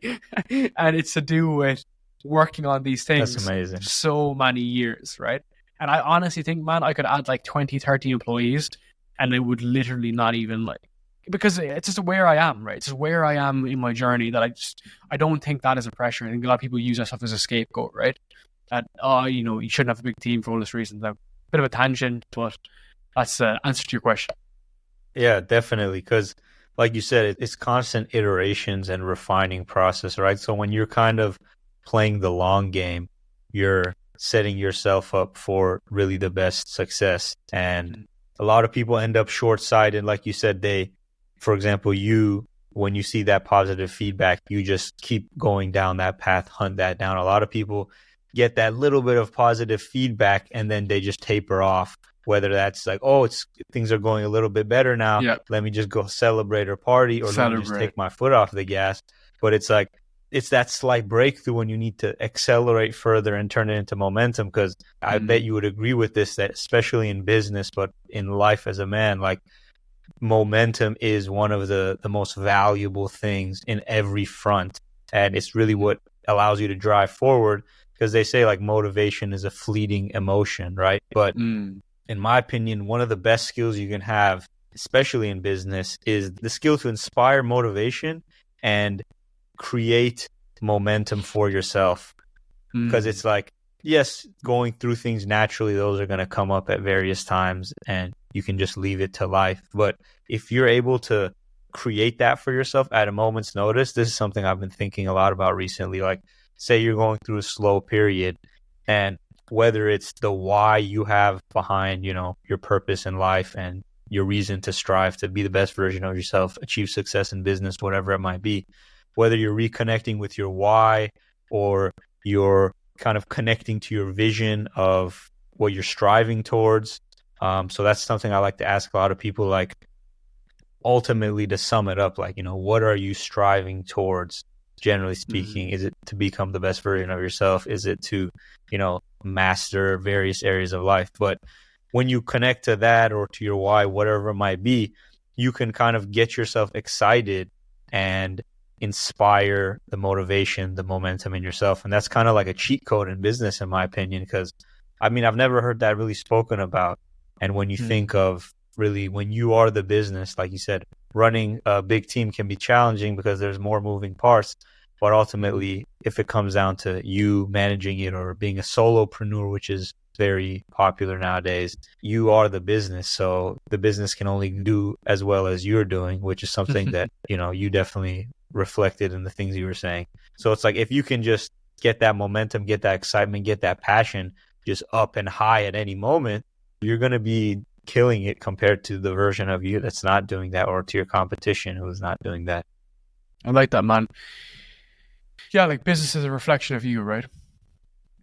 And it's to do with working on these things. That's amazing. So many years, right? And I honestly think, man, I could add like 20, 30 employees, and it would literally not even because it's just where I am, right? It's just where I am in my journey that I don't think that is a pressure. I think a lot of people use that stuff as a scapegoat, right? That, you shouldn't have a big team for all this reason. A bit of a tangent, but that's the answer to your question. Yeah, definitely. Because like you said, it's constant iterations and refining process, right? So when you're kind of playing the long game, you're setting yourself up for really the best success. And a lot of people end up short-sighted. Like you said, for example, when you see that positive feedback, you just keep going down that path, hunt that down. A lot of people get that little bit of positive feedback and then they just taper off, whether that's like, oh, things are going a little bit better now. Yep. Let me just go celebrate or party, or let me just take my foot off the gas. But it's like, it's that slight breakthrough when you need to accelerate further and turn it into momentum. Because I bet you would agree with this, that especially in business, but in life as a man, like momentum is one of the most valuable things in every front. And it's really what allows you to drive forward, because they say like motivation is a fleeting emotion, right? But in my opinion, one of the best skills you can have, especially in business, is the skill to inspire motivation and create momentum for yourself. Because it's like, yes, going through things naturally, those are going to come up at various times and you can just leave it to life. But if you're able to create that for yourself at a moment's notice, this is something I've been thinking a lot about recently. Like, say you're going through a slow period, and whether it's the why you have behind, your purpose in life and your reason to strive to be the best version of yourself, achieve success in business, whatever it might be, whether you're reconnecting with your why or you're kind of connecting to your vision of what you're striving towards. So that's something I like to ask a lot of people, like, ultimately, to sum it up, like, what are you striving towards? Generally speaking, is it to become the best version of yourself? Is it to, master various areas of life? But when you connect to that or to your why, whatever it might be, you can kind of get yourself excited and inspire the motivation, the momentum in yourself. And that's kind of like a cheat code in business, in my opinion, because I've never heard that really spoken about. And when you think of really, when you are the business, like you said, running a big team can be challenging because there's more moving parts. But ultimately, if it comes down to you managing it or being a solopreneur, which is very popular nowadays, you are the business. So the business can only do as well as you're doing, which is something that, you definitely reflected in the things you were saying. So it's like, if you can just get that momentum, get that excitement, get that passion just up and high at any moment, you're going to be killing it compared to the version of you that's not doing that, or to your competition who is not doing that. I like that, man. Yeah, like business is a reflection of you, right?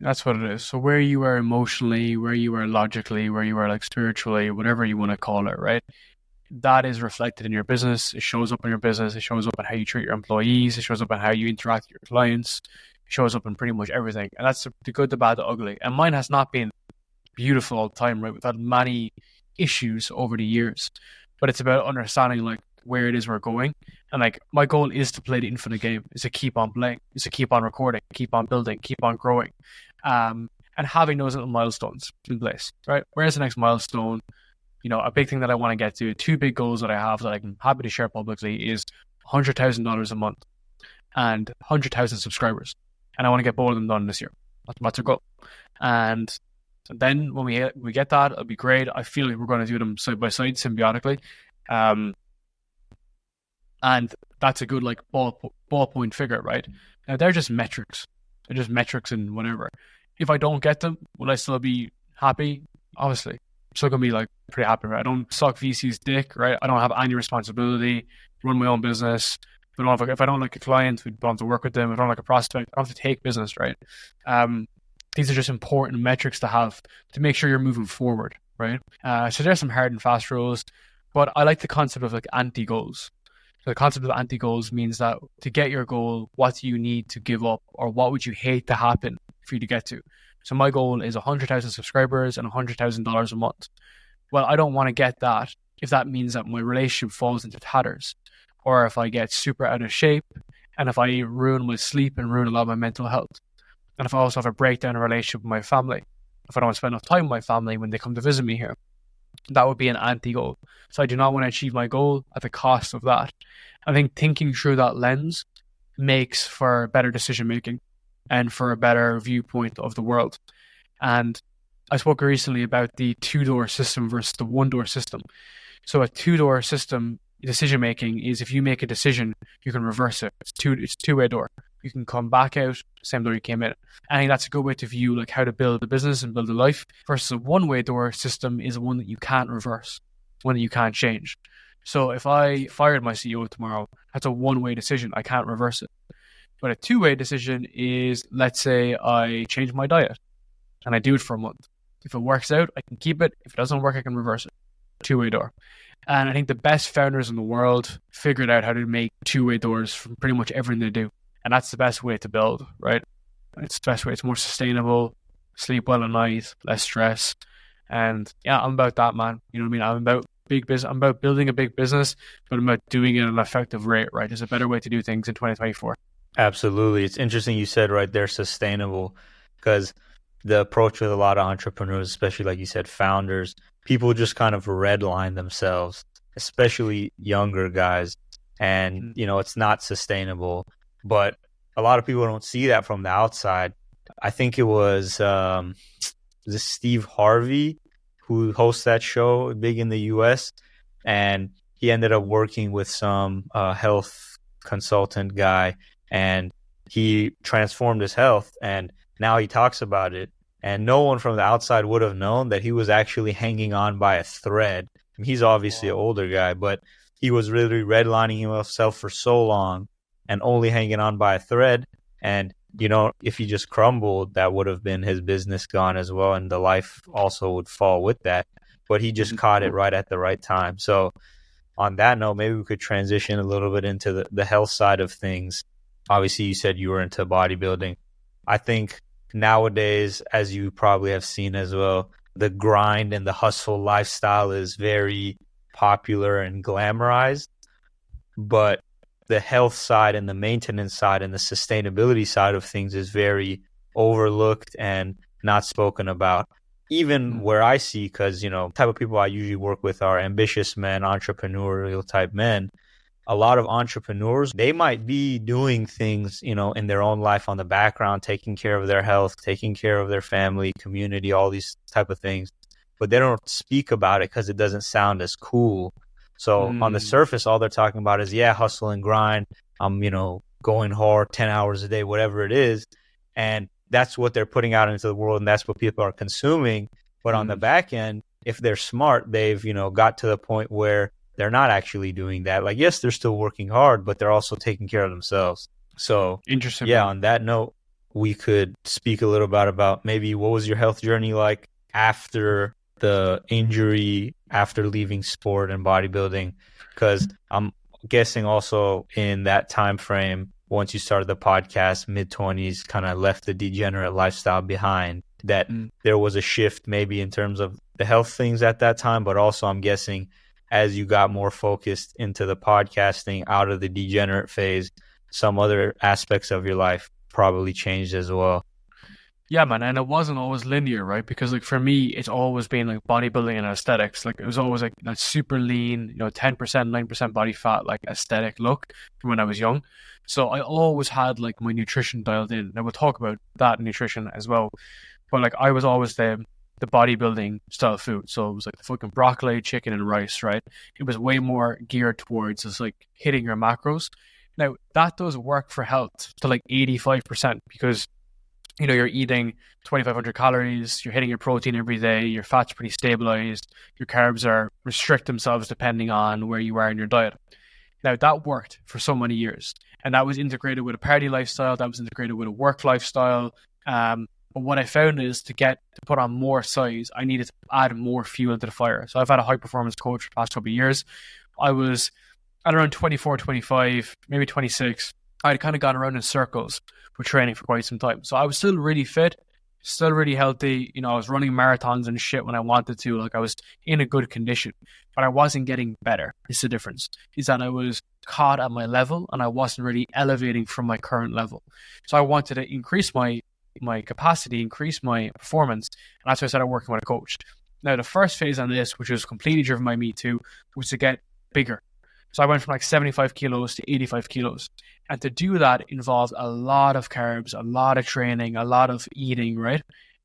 That's what it is. So where you are emotionally, where you are logically, where you are like spiritually, whatever you want to call it, right? That is reflected in your business. It shows up in your business. It shows up in how you treat your employees. It shows up in how you interact with your clients. It shows up in pretty much everything. And that's the good, the bad, the ugly. And mine has not been beautiful all the time, right? We've had many issues over the years. But it's about understanding like where it is we're going. And like my goal is to play the infinite game, is to keep on playing, is to keep on recording, keep on building, keep on growing. And having those little milestones in place, right? Where's the next milestone? A big thing that I want to get to, two big goals that I have that I'm happy to share publicly is $100,000 a month and 100,000 subscribers. And I want to get both of them done this year. That's a goal. And then when we get that, it'll be great. I feel like we're going to do them side by side, symbiotically. And that's a good like ballpoint figure, right? Now they're just metrics. They're just metrics and whatever. If I don't get them, will I still be happy? Obviously. I'm still going to be like pretty happy, right? I don't suck VC's dick, right? I don't have any responsibility, run my own business. If I don't like a client, we don't have to work with them. If I don't like a prospect, I don't have to take business, right? These are just important metrics to have to make sure you're moving forward, right? So there's some hard and fast rules, but I like the concept of like anti-goals. So the concept of anti-goals means that to get your goal, what do you need to give up, or what would you hate to happen for you to get to? So my goal is 100,000 subscribers and $100,000 a month. Well, I don't want to get that if that means that my relationship falls into tatters, or if I get super out of shape, and if I ruin my sleep and ruin a lot of my mental health, and if I also have a breakdown in a relationship with my family, if I don't spend enough time with my family when they come to visit me here, that would be an anti-goal. So I do not want to achieve my goal at the cost of that. I think thinking through that lens makes for better decision making and for a better viewpoint of the world. And I spoke recently about the 2-door system versus the 1-door system. So a 2-door system decision making is if you make a decision, you can reverse it. It's two-way door. you can come back out same door you came in. I think that's a good way to view like how to build a business and build a life versus a one-way door system is one that you can't reverse, one that you can't change. So if I fired my CEO tomorrow, that's a one-way decision. I can't reverse it. But a two-way decision is, let's say I change my diet and I do it for a month. If it works out, I can keep it. If it doesn't work, I can reverse it. Two-way door. And I think the best founders in the world figured out how to make two-way doors from pretty much everything they do. And that's the best way to build, right? It's the best way. It's more sustainable, sleep well at night, less stress. And yeah, I'm about that, man. You know what I mean? I'm about big business. I'm about building a big business, but I'm about doing it at an effective rate, right? There's a better way to do things in 2024. Absolutely. It's interesting you said right there, sustainable, because the approach with a lot of entrepreneurs, especially like you said, founders, people just kind of redline themselves, especially younger guys. And, you know, it's not sustainable, but a lot of people don't see that from the outside. I think it was this Steve Harvey who hosts that show big in the US, and he ended up working with some health consultant guy, and he transformed his health, and now he talks about it. And no one from the outside would have known that he was actually hanging on by a thread. I mean, he's obviously an older guy, but he was really redlining himself for so long and only hanging on by a thread. And, you know, if he just crumbled, that would have been his business gone as well. And the life also would fall with that. But he just caught it right at the right time. So on that note, maybe we could transition a little bit into the health side of things. Obviously, you said you were into bodybuilding. I think nowadays, as you probably have seen as well, the grind and the hustle lifestyle is very popular and glamorized, but the health side and the maintenance side and the sustainability side of things is very overlooked and not spoken about. Even where I see, because, you know, the type of people I usually work with are ambitious men, entrepreneurial type men. A lot of entrepreneurs, they might be doing things, you know, in their own life on the background, taking care of their health, taking care of their family, community, all these type of things, but they don't speak about it because it doesn't sound as cool. So on the surface, all they're talking about is, yeah, hustle and grind. I'm, you know, going hard 10 hours a day, whatever it is. And that's what they're putting out into the world, and that's what people are consuming. But on the back end, if they're smart, they've, you know, got to the point where they're not actually doing that. Like, yes, they're still working hard, but they're also taking care of themselves. So, interesting. Yeah, on that note, we could speak a little bit about maybe what was your health journey like after the injury, after leaving sport and bodybuilding? Because I'm guessing also in that time frame, once you started the podcast, mid-20s, kind of left the degenerate lifestyle behind, that there was a shift maybe in terms of the health things at that time, but also I'm guessing as you got more focused into the podcasting, out of the degenerate phase, some other aspects of your life probably changed as well. Yeah, man, and it wasn't always linear, right? Because like for me, it's always been like bodybuilding and aesthetics. Like it was always like that super lean, you know, 10%, 9% body fat, like aesthetic look from when I was young. So I always had like my nutrition dialed in. And we'll talk about that nutrition as well. But like I was always the bodybuilding style food. So it was like the fucking broccoli, chicken, and rice, right? It was way more geared towards just like hitting your macros. Now that does work for health to like 85% because, you know, you're eating 2,500 calories, you're hitting your protein every day, your fat's pretty stabilized, your carbs are restrict themselves depending on where you are in your diet. Now that worked for so many years, and that was integrated with a party lifestyle, that was integrated with a work lifestyle. But what I found is to put on more size, I needed to add more fuel to the fire. So I've had a high performance coach for the past couple of years. I was at around 24, 25, maybe 26. I had kind of gone around in circles with training for quite some time. So I was still really fit, still really healthy. You know, I was running marathons and shit when I wanted to. Like I was in a good condition, but I wasn't getting better. It's the difference. Is that I was caught at my level and I wasn't really elevating from my current level. So I wanted to increase my capacity, increase my performance, and that's why I started working with a coach. Now, the first phase on this, which was completely driven by me too, was to get bigger. So I went from like 75 kilos to 85 kilos. And to do that involved a lot of carbs, a lot of training, a lot of eating, right?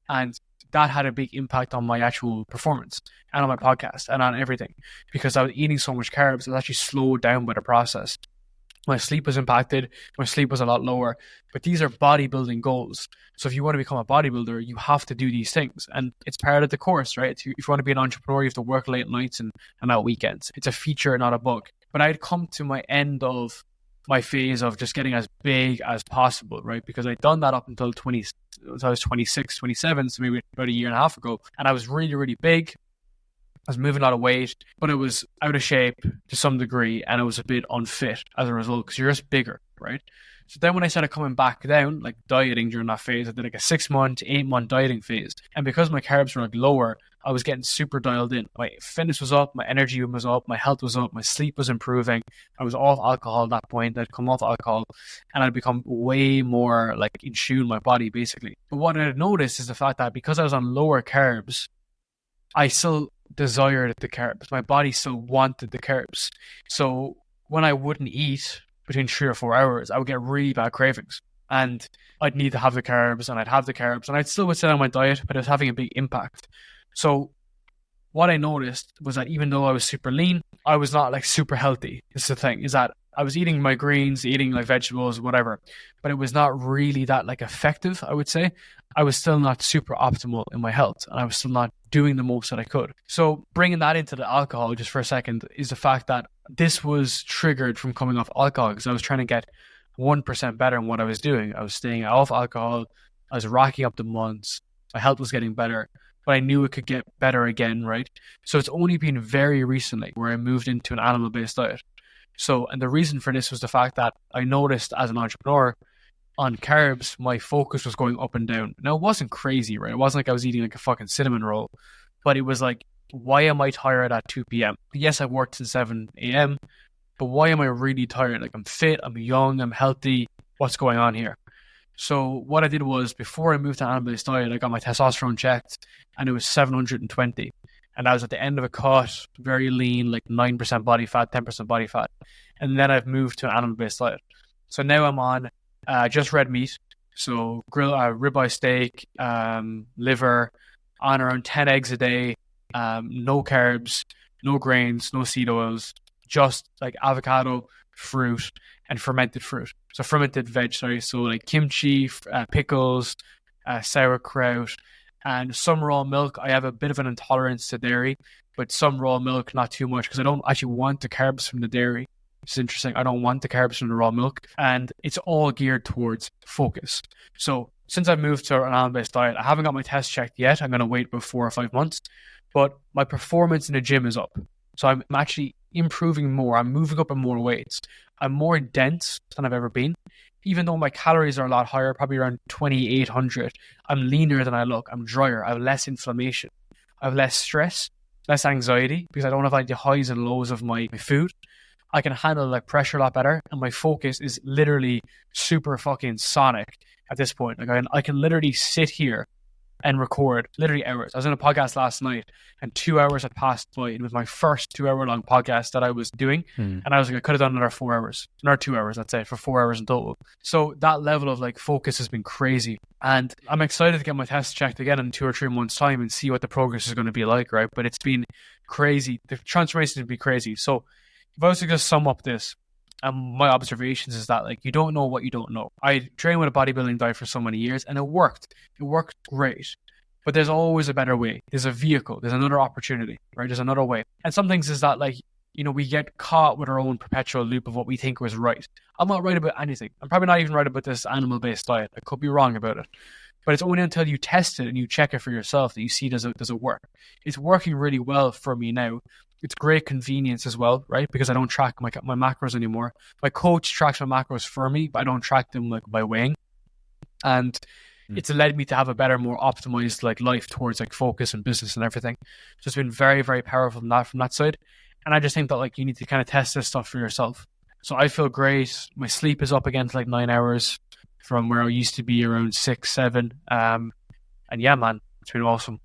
And that had a big impact on my actual performance and on my podcast and on everything because I was eating so much carbs, it was actually slowed down by the process. My sleep was impacted. My sleep was a lot lower. But these are bodybuilding goals. So if you want to become a bodybuilder, you have to do these things. And it's part of the course, right? If you want to be an entrepreneur, you have to work late nights and out weekends. It's a feature, not a bug. But I'd come to my end of my phase of just getting as big as possible, right? Because I'd done that up until I was 26, 27, so maybe about a year and a half ago. And I was really, really big. I was moving a lot of weight, but it was out of shape to some degree, and it was a bit unfit as a result because you're just bigger, right? So then when I started coming back down, like dieting during that phase, I did like a 6-month, 8-month dieting phase. And because my carbs were like lower, I was getting super dialed in. My fitness was up, my energy was up, my health was up, my sleep was improving. I was off alcohol at that point. I'd come off alcohol and I'd become way more like in tune with my body basically. But what I noticed is the fact that because I was on lower carbs, I still desired the carbs. My body still wanted the carbs. So when I wouldn't eat between 3 or 4 hours, I would get really bad cravings. And I'd need to have the carbs, and I'd have the carbs, and I'd still would sit on my diet, but it was having a big impact. So what I noticed was that even though I was super lean, I was not like super healthy. This is the thing, is that I was eating my greens, eating like vegetables, whatever, but it was not really that like effective, I would say. I was still not super optimal in my health, and I was still not doing the most that I could. So bringing that into the alcohol just for a second is the fact that this was triggered from coming off alcohol because I was trying to get 1% better in what I was doing. I was staying off alcohol. I was racking up the months. My health was getting better, but I knew it could get better again, right? So it's only been very recently where I moved into an animal-based diet. So, and the reason for this was the fact that I noticed as an entrepreneur on carbs, my focus was going up and down. Now, it wasn't crazy, right? It wasn't like I was eating like a fucking cinnamon roll, but it was like, why am I tired at 2 p.m.? Yes, I worked till 7 a.m., but why am I really tired? Like, I'm fit, I'm young, I'm healthy. What's going on here? So what I did was, before I moved to animal-based diet, I got my testosterone checked, and it was 720. And I was at the end of a cut, very lean, like 9% body fat, 10% body fat. And then I've moved to an animal-based diet. So now I'm on just red meat. So grill, ribeye steak, liver, on around 10 eggs a day, no carbs, no grains, no seed oils, just like avocado, fruit, and fermented fruit. So fermented veg, sorry. So like kimchi, pickles, sauerkraut, and some raw milk. I have a bit of an intolerance to dairy, but some raw milk, not too much, because I don't actually want the carbs from the dairy. It's interesting. I don't want the carbs from the raw milk, and it's all geared towards focus. So since I've moved to an animal-based diet, I haven't got my test checked yet. I'm going to wait about 4 or 5 months, but my performance in the gym is up. So I'm actually improving more. I'm moving up in more weights. I'm more dense than I've ever been. Even though my calories are a lot higher, probably around 2,800, I'm leaner than I look. I'm drier. I have less inflammation. I have less stress, less anxiety, because I don't have like the highs and lows of my food. I can handle like pressure a lot better, and my focus is literally super fucking sonic at this point. Like I can literally sit here and record literally hours. I was in a podcast last night, and 2 hours had passed by. It was my first 2-hour-long podcast that I was doing, and I was like, I could have done another 4 hours, another 2 hours, let's say, for 4 hours in total. So that level of like focus has been crazy, and I'm excited to get my tests checked again in 2 or 3 months' time and see what the progress is going to be like, right? But it's been crazy. The transformation has been crazy. So if I was to just sum up this, my observations is that like you don't know what you don't know. I trained with a bodybuilding diet for so many years, and it worked. It worked great. But there's always a better way. There's a vehicle. There's another opportunity, right? There's another way. And some things is that like, you know, we get caught with our own perpetual loop of what we think was right. I'm not right about anything. I'm probably not even right about this animal-based diet. I could be wrong about it. But it's only until you test it and you check it for yourself that you see does it work. It's working really well for me now. It's great convenience as well, right? Because I don't track my macros anymore. My coach tracks my macros for me, but I don't track them like by weighing. And it's led me to have a better, more optimized like life towards like focus and business and everything. So it's been very, very powerful from that side. And I just think that like you need to kind of test this stuff for yourself. So I feel great. My sleep is up again to like 9 hours from where I used to be around 6, 7. And yeah, man, it's been awesome.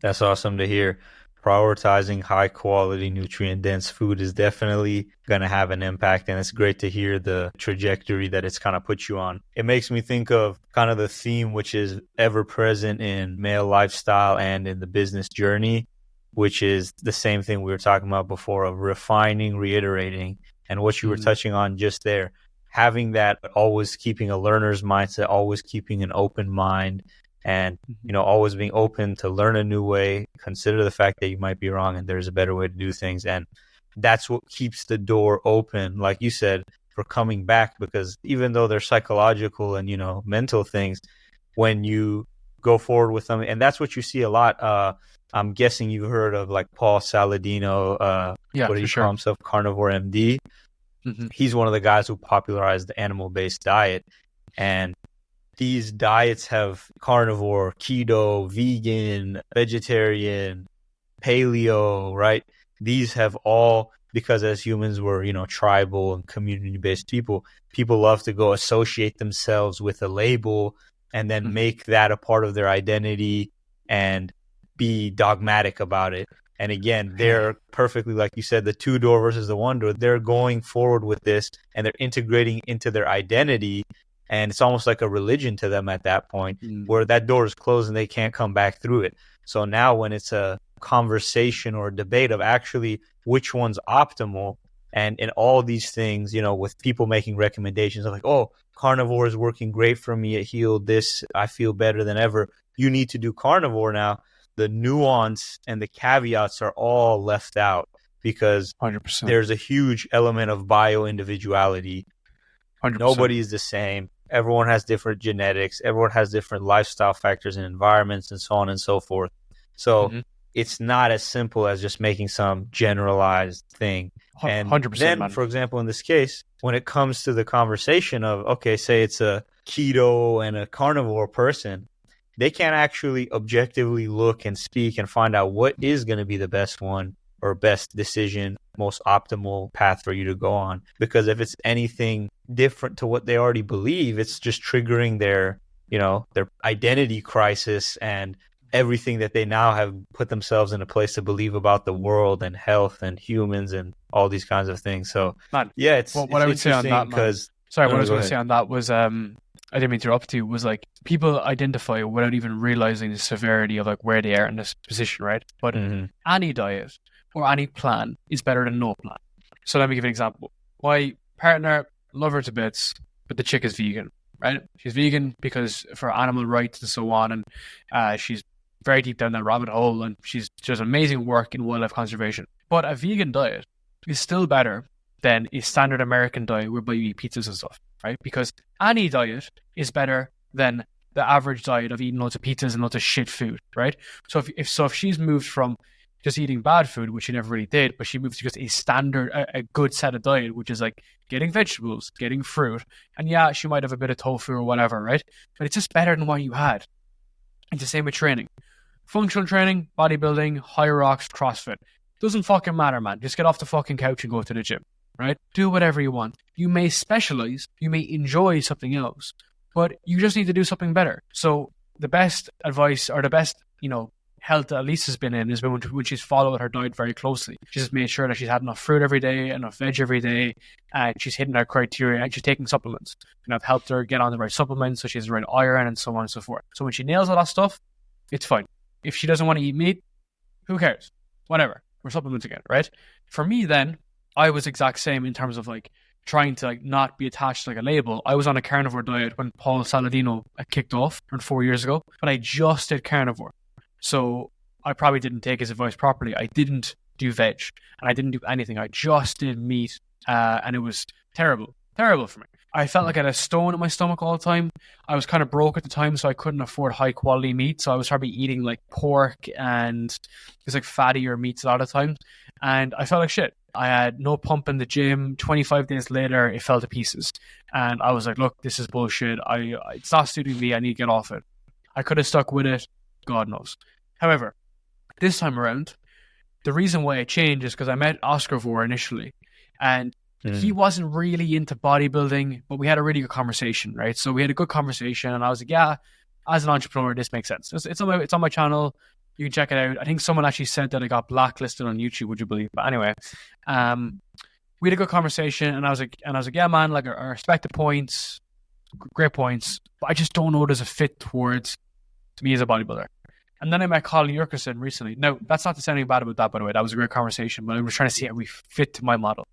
That's awesome to hear. Prioritizing high quality, nutrient dense food is definitely going to have an impact. And it's great to hear the trajectory that it's kind of put you on. It makes me think of kind of the theme, which is ever present in male lifestyle and in the business journey, which is the same thing we were talking about before of refining, reiterating, And what you were touching on just there, having that, always keeping a learner's mindset, always keeping an open mind, and, you know, always being open to learn a new way, consider the fact that you might be wrong and there's a better way to do things. And that's what keeps the door open, like you said, for coming back, because even though they're psychological and, you know, mental things, when you go forward with them, and that's what you see a lot. I'm guessing you've heard of like Paul Saladino, what did he call himself? Carnivore MD. He's one of the guys who popularized the animal-based diet. And these diets have carnivore, keto, vegan, vegetarian, paleo, right? These have all, because as humans we're, you know, tribal and community-based people love to go associate themselves with a label and then make that a part of their identity and be dogmatic about it. And again, they're perfectly, like you said, the 2-door versus the 1-door. They're going forward with this and they're integrating into their identity. And it's almost like a religion to them at that point, where that door is closed and they can't come back through it. So now when it's a conversation or a debate of actually which one's optimal, and in all these things, you know, with people making recommendations of like, oh, carnivore is working great for me, it healed this, I feel better than ever, you need to do carnivore now. The nuance and the caveats are all left out because 100%. There's a huge element of bio-individuality. 100%. Nobody is the same. Everyone has different genetics. Everyone has different lifestyle factors and environments and so on and so forth. So it's not as simple as just making some generalized thing. And 100%, then, man. for example, in this case, when it comes to the conversation of, okay, say it's a keto and a carnivore person, they can't actually objectively look and speak and find out what is going to be the best one or best decision, most optimal path for you to go on. Because if it's anything different to what they already believe, it's just triggering their, you know, their identity crisis and everything that they now have put themselves in a place to believe about the world and health and humans and all these kinds of things. So, man, yeah, it's what I would say on that, because sorry, what I was going to say on that was, I didn't mean to interrupt you, was like people identify without even realizing the severity of like where they are in this position, right? But any diet or any plan is better than no plan. So let me give you an example. My partner, love her to bits, but the chick is vegan, right? She's vegan because for animal rights and so on, and she's very deep down that rabbit hole, and she does amazing work in wildlife conservation. But a vegan diet is still better than a standard American diet whereby you eat pizzas and stuff, right? Because any diet is better than the average diet of eating loads of pizzas and loads of shit food, right? So if she's moved from just eating bad food, which she never really did, but she moved to just a standard, a good set of diet, which is like getting vegetables, getting fruit, and yeah, she might have a bit of tofu or whatever, right? But it's just better than what you had. It's the same with training. Functional training, bodybuilding, high rocks, CrossFit. Doesn't fucking matter, man. Just get off the fucking couch and go to the gym, right? Do whatever you want. You may specialize, you may enjoy something else, but you just need to do something better. So the best advice, or the best, you know, health that Elise has been in has been when she's followed her diet very closely. She's just made sure that she's had enough fruit every day, enough veg every day, and she's hitting her criteria, and she's taking supplements. And I've helped her get on the right supplements, so she has the right iron and so on and so forth. So when she nails all that stuff, it's fine. If she doesn't want to eat meat, who cares? Whatever. We're supplementing it, right? For me then, I was exact same in terms of like trying to like not be attached to like a label. I was on a carnivore diet when Paul Saladino kicked off around 4 years ago, but I just did carnivore. So I probably didn't take his advice properly. I didn't do veg and I didn't do anything. I just did meat, and it was terrible for me. I felt like I had a stone in my stomach all the time. I was kind of broke at the time, so I couldn't afford high quality meat. So I was probably eating like pork and it's like fattier meats a lot of times. And I felt like shit. I had no pump in the gym. 25 days later, it fell to pieces. And I was like, look, this is bullshit. It's not suiting me. I need to get off it. I could have stuck with it. God knows. However, this time around, the reason why I changed is because I met Oscar Vore initially. And he wasn't really into bodybuilding, but we had a really good conversation, right? So we had a good conversation, and I was like, yeah, as an entrepreneur, this makes sense. It's on my channel. You can check it out. I think someone actually said that I got blacklisted on YouTube, would you believe? But anyway, we had a good conversation, and I was like, yeah, man, like I respect the points, great points, but I just don't know there's a fit towards me as a bodybuilder. And then I met Colin Jurgensen recently. Now, that's not to say anything bad about that, by the way. That was a great conversation, but I was trying to see how we fit to my model.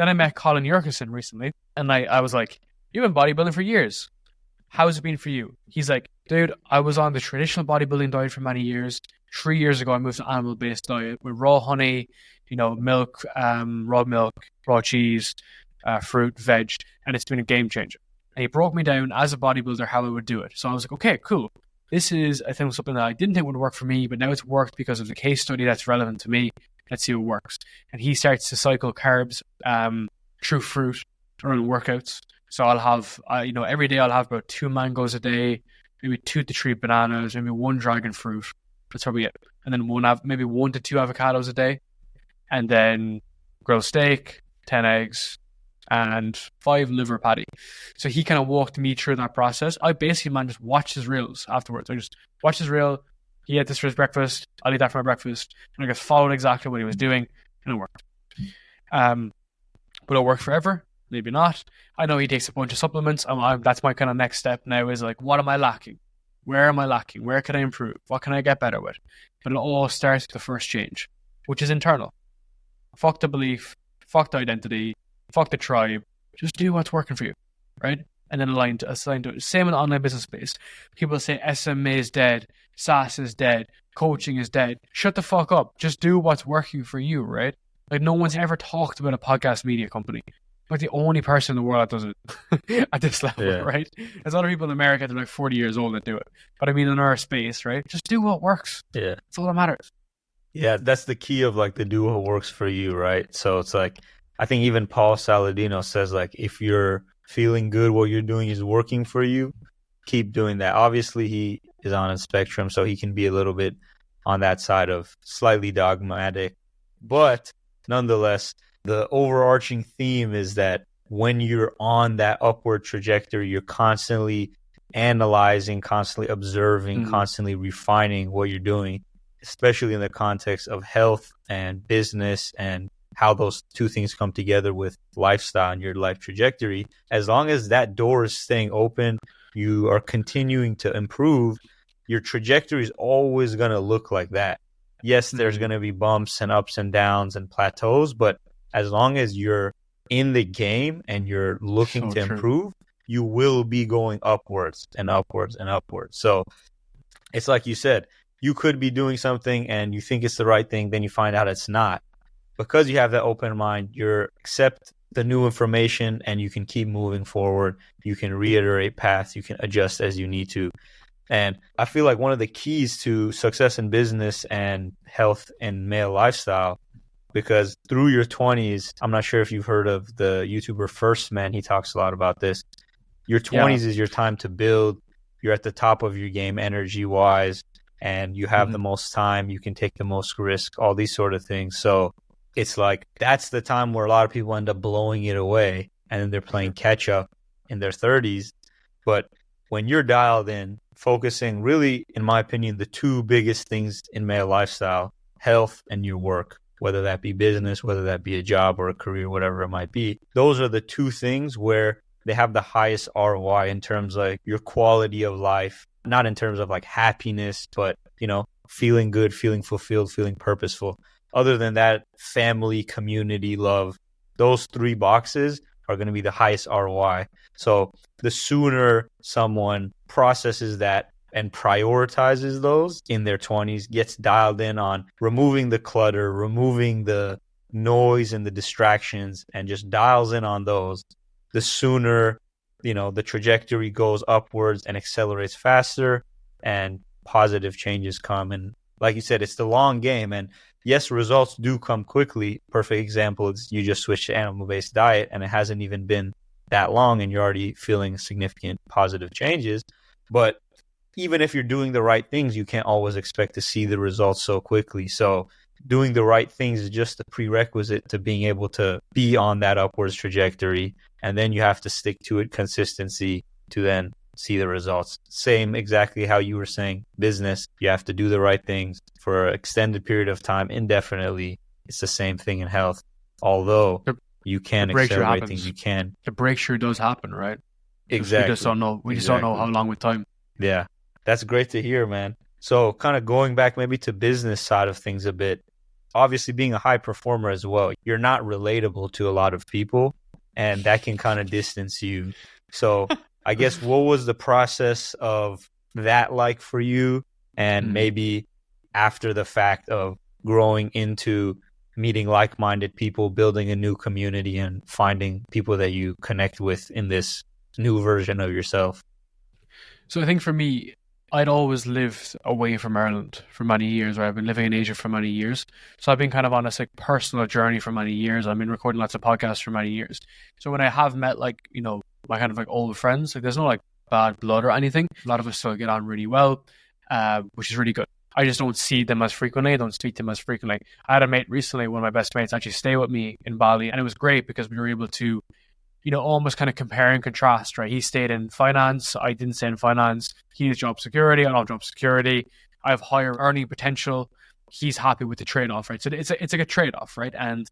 Then I met Colin Jurgensen recently, and I was like, you've been bodybuilding for years. How's it been for you? He's like, dude, I was on the traditional bodybuilding diet for many years. 3 years ago, I moved to an animal-based diet with raw honey, milk, raw milk, raw cheese, fruit, veg, and it's been a game changer. And he broke me down as a bodybuilder how I would do it. So I was like, okay, cool. This is, I think, something that I didn't think would work for me, but now it's worked because of the case study that's relevant to me. Let's see what works. And he starts to cycle carbs through fruit during workouts. So I'll have, every day I'll have about 2 mangoes a day, maybe 2 to 3 bananas, maybe 1 dragon fruit. That's probably it. And then maybe 1 to 2 avocados a day. And then grilled steak, 10 eggs, and 5 liver patty. So he kind of walked me through that process. I basically, just watched his reels afterwards. I just watched his reel. He ate this for his breakfast. I'll eat that for my breakfast. And I just followed exactly what he was doing, and it worked. Will it work forever? Maybe not. I know he takes a bunch of supplements. That's my kind of next step now is like, what am I lacking? Where am I lacking? Where can I improve? What can I get better with? But it all starts with the first change, which is internal. Fuck the belief. Fuck the identity. Fuck the tribe. Just do what's working for you, right? And then align to it. Same in the online business space. People say SMA is dead, SaaS is dead, coaching is dead. Shut the fuck up. Just do what's working for you, right? Like no one's ever talked about a podcast media company. Like the only person in the world that does it at this level, right? There's other people in America that are like 40 years old that do it. But I mean, in our space, right? Just do what works. Yeah. That's all that matters. Yeah, that's the key of like the do what works for you, right? So it's like, I think even Paul Saladino says like, if you're feeling good, what you're doing is working for you, keep doing that. Obviously, he is on a spectrum, so he can be a little bit on that side of slightly dogmatic. But nonetheless, the overarching theme is that when you're on that upward trajectory, you're constantly analyzing, constantly observing, constantly refining what you're doing, especially in the context of health and business and how those two things come together with lifestyle and your life trajectory. As long as that door is staying open, you are continuing to improve, your trajectory is always going to look like that. Yes, there's going to be bumps and ups and downs and plateaus, but as long as you're in the game and you're looking to improve, you will be going upwards and upwards and upwards. So it's like you said, you could be doing something and you think it's the right thing, then you find out it's not. Because you have that open mind, you accept the new information and you can keep moving forward. You can reiterate paths. You can adjust as you need to. And I feel like one of the keys to success in business and health and male lifestyle, because through your 20s, I'm not sure if you've heard of the YouTuber First Man. He talks a lot about this. Your 20s is your time to build. You're at the top of your game energy-wise, and you have the most time. You can take the most risk, all these sort of things. So it's like that's the time where a lot of people end up blowing it away, and then they're playing catch-up in their 30s. But when you're dialed in, focusing really, in my opinion, the two biggest things in male lifestyle, health and your work, whether that be business, whether that be a job or a career, whatever it might be. Those are the two things where they have the highest ROI in terms of like your quality of life, not in terms of like happiness, but, feeling good, feeling fulfilled, feeling purposeful. Other than that, family, community, love, those 3 boxes are going to be the highest ROI. So the sooner someone processes that and prioritizes those in their 20s, gets dialed in on removing the clutter, removing the noise and the distractions, and just dials in on those, the sooner, the trajectory goes upwards and accelerates faster and positive changes come. And like you said, it's the long game. And yes, results do come quickly. Perfect example is you just switched to animal-based diet and it hasn't even been that long and you're already feeling significant positive changes. But even if you're doing the right things, you can't always expect to see the results so quickly. So doing the right things is just a prerequisite to being able to be on that upwards trajectory. And then you have to stick to it, consistency, to then see the results. Same exactly how you were saying, business, you have to do the right things for an extended period of time, indefinitely. It's the same thing in health. Although you can accelerate things, you can. The breakthrough does happen, right? Exactly. We just don't know. We just don't know how long with time. Yeah, that's great to hear, man. So kind of going back maybe to business side of things a bit, obviously being a high performer as well, you're not relatable to a lot of people, and that can kind of distance you. So I guess what was the process of that like for you? And maybe after the fact of growing into meeting like-minded people, building a new community, and finding people that you connect with in this new version of yourself. So I think for me, I'd always lived away from Ireland for many years, or I've been living in Asia for many years. So I've been kind of on this like personal journey for many years. I've been recording lots of podcasts for many years. So when I have met like, you know, my kind of like old friends, like there's no like bad blood or anything. A lot of us still get on really well, which is really good. I just don't see them as frequently. I don't speak to them as frequently. I had a mate recently, one of my best mates, actually stay with me in Bali. And it was great because we were able to, you know, almost kind of compare and contrast, right? He stayed in finance. I didn't stay in finance. He has job security. I don't have job security. I have higher earning potential. He's happy with the trade-off, right? So it's like a trade-off, right? And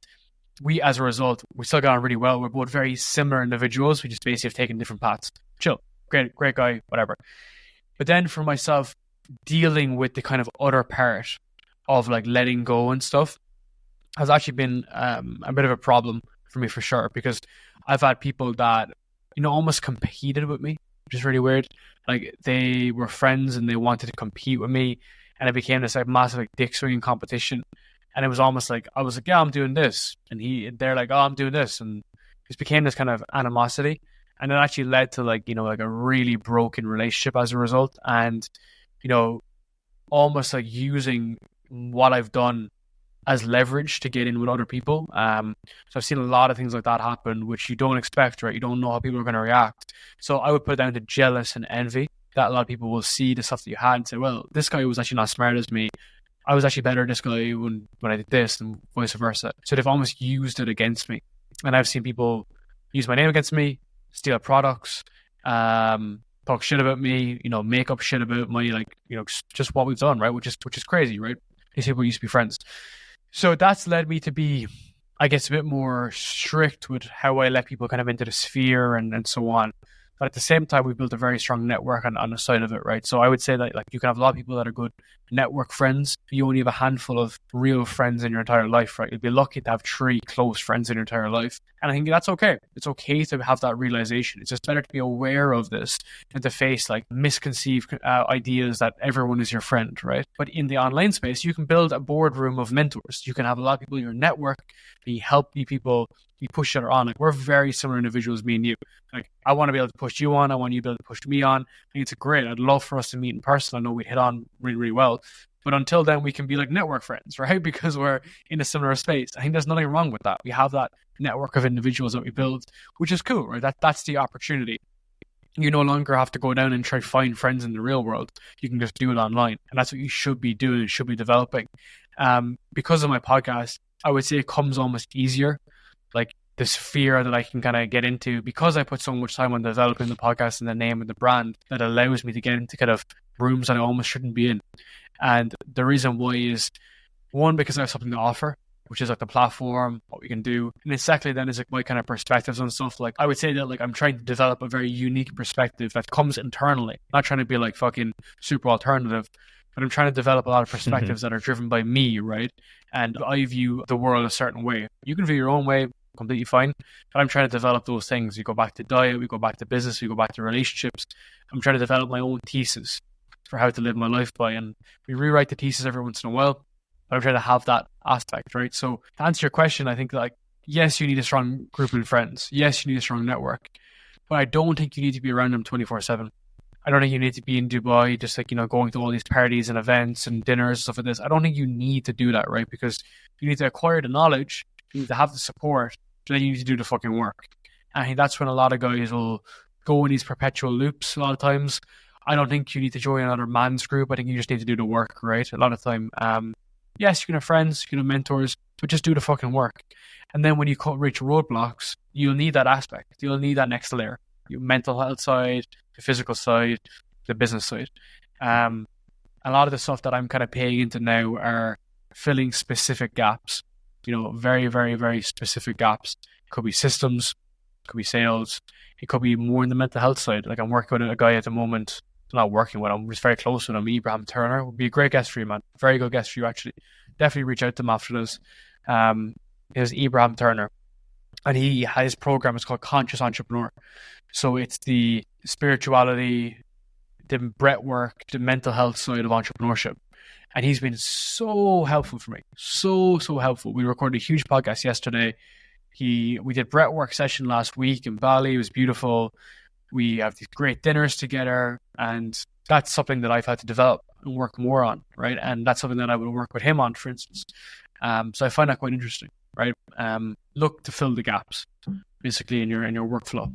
we, as a result, we still got on really well. We're both very similar individuals. We just basically have taken different paths. Chill. Great guy, whatever. But then for myself, dealing with the kind of other part of like letting go and stuff has actually been a bit of a problem for me for sure, because I've had people that, you know, almost competed with me, which is really weird. Like they were friends and they wanted to compete with me, and it became this like massive like dick swinging competition. And it was almost like I was like, yeah, I'm doing this, and they're like, oh, I'm doing this, and it became this kind of animosity, and it actually led to like, you know, like a really broken relationship as a result. And you know, almost like using what I've done as leverage to get in with other people. So I've seen a lot of things like that happen, which you don't expect, right? You don't know how people are going to react. So I would put it down to jealous and envy, that a lot of people will see the stuff that you had and say, well, this guy was actually not as smart as me. I was actually better than this guy when I did this, and vice versa. So they've almost used it against me. And I've seen people use my name against me, steal products, talk shit about me, you know, make up shit about my, like, you know, just what we've done, right? Which is crazy, right? These people used to be friends. So that's led me to be, I guess, a bit more strict with how I let people kind of into the sphere and so on. But at the same time, we've built a very strong network on the side of it, right? So I would say that like you can have a lot of people that are good network friends. You only have a handful of real friends in your entire life, right? You'd be lucky to have 3 close friends in your entire life. And I think that's okay. It's okay to have that realization. It's just better to be aware of this and to face like misconceived ideas that everyone is your friend, right? But in the online space, you can build a boardroom of mentors. You can have a lot of people in your network, be help you people, you push each other on. Like we're very similar individuals, me and you. Like I want to be able to push you on. I want you to be able to push me on. I think it's great. I'd love for us to meet in person. I know we'd hit on really, really well. But until then, we can be like network friends, right? Because we're in a similar space. I think there's nothing wrong with that. We have that network of individuals that we build, which is cool, right? That's the opportunity. You no longer have to go down and try to find friends in the real world. You can just do it online. And that's what you should be doing, should be developing. Because of my podcast, I would say it comes almost easier. Like this fear that I can kind of get into because I put so much time on developing the podcast and the name and the brand, that allows me to get into kind of rooms that I almost shouldn't be in. And the reason why is, one, because I have something to offer, which is like the platform, what we can do. And then secondly, then is like my kind of perspectives on stuff. Like I would say that like I'm trying to develop a very unique perspective that comes internally. I'm not trying to be like fucking super alternative, but I'm trying to develop a lot of perspectives that are driven by me, right? And I view the world a certain way. You can view your own way, completely fine. But I'm trying to develop those things. We go back to diet, we go back to business, we go back to relationships. I'm trying to develop my own thesis for how to live my life by. And we rewrite the thesis every once in a while. But I'm trying to have that aspect, right? So to answer your question, I think like, yes, you need a strong group of friends. Yes, you need a strong network. But I don't think you need to be around them 24/7. I don't think you need to be in Dubai, just like, you know, going to all these parties and events and dinners and stuff like this. I don't think you need to do that, right? Because you need to acquire the knowledge, you need to have the support, and then you need to do the fucking work. And I think that's when a lot of guys will go in these perpetual loops a lot of times. I don't think you need to join another man's group. I think you just need to do the work, right? A lot of time, yes, you can have friends, you can have mentors, but just do the fucking work. And then when you reach roadblocks, you'll need that aspect. You'll need that next layer. Your mental health side, the physical side, the business side. A lot of the stuff that I'm kind of paying into now are filling specific gaps. You know, very, very, very specific gaps. It could be systems, it could be sales, it could be more in the mental health side. Like I'm working with a guy at the moment. I'm not working with him, I'm just very close with him. Abraham Turner would be a great guest for you, man. Very good guest for you, actually. definitely reach out to him after this. Is Abraham Turner, and his program is called Conscious Entrepreneur. So it's the spirituality, the breath work, the mental health side of entrepreneurship. And he's been so helpful for me. So helpful. We recorded a huge podcast yesterday. We did breath work session last week in Bali. It was beautiful. We have these great dinners together, and that's something that I've had to develop and work more on, right? And that's something that I would work with him on, for instance. So I find that quite interesting, right? Look to fill the gaps, basically, in your workflow.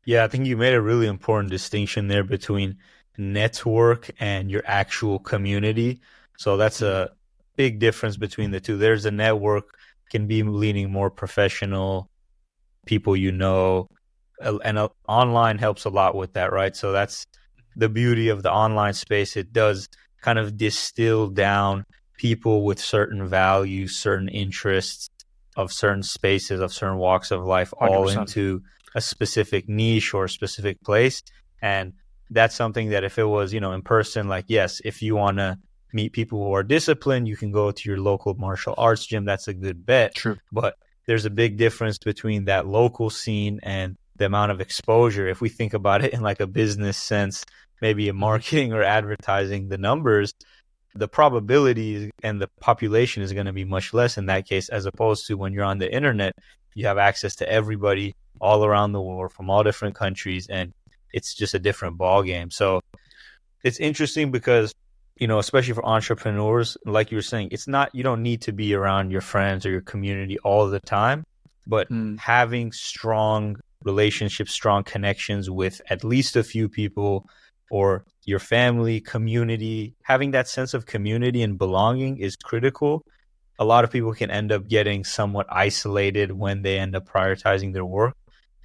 Yeah, I think you made a really important distinction there between network and your actual community. So that's a big difference between the two. There's a network can be leaning more professional, people you know, and online helps a lot with that, right? So that's the beauty of the online space. It does kind of distill down people with certain values, certain interests of certain spaces, of certain walks of life, 100%. All into a specific niche or a specific place. And that's something that if it was, in person, like, yes, if you want to meet people who are disciplined, you can go to your local martial arts gym. That's a good bet. True. But there's a big difference between that local scene and the amount of exposure. If we think about it in like a business sense, maybe in marketing or advertising, the numbers, the probability and the population is going to be much less in that case, as opposed to when you're on the internet, you have access to everybody all around the world from all different countries, and it's just a different ball game. So it's interesting because, especially for entrepreneurs, like you were saying, it's not, you don't need to be around your friends or your community all the time, but having strong relationships, strong connections with at least a few people or your family, community, having that sense of community and belonging is critical. A lot of people can end up getting somewhat isolated when they end up prioritizing their work.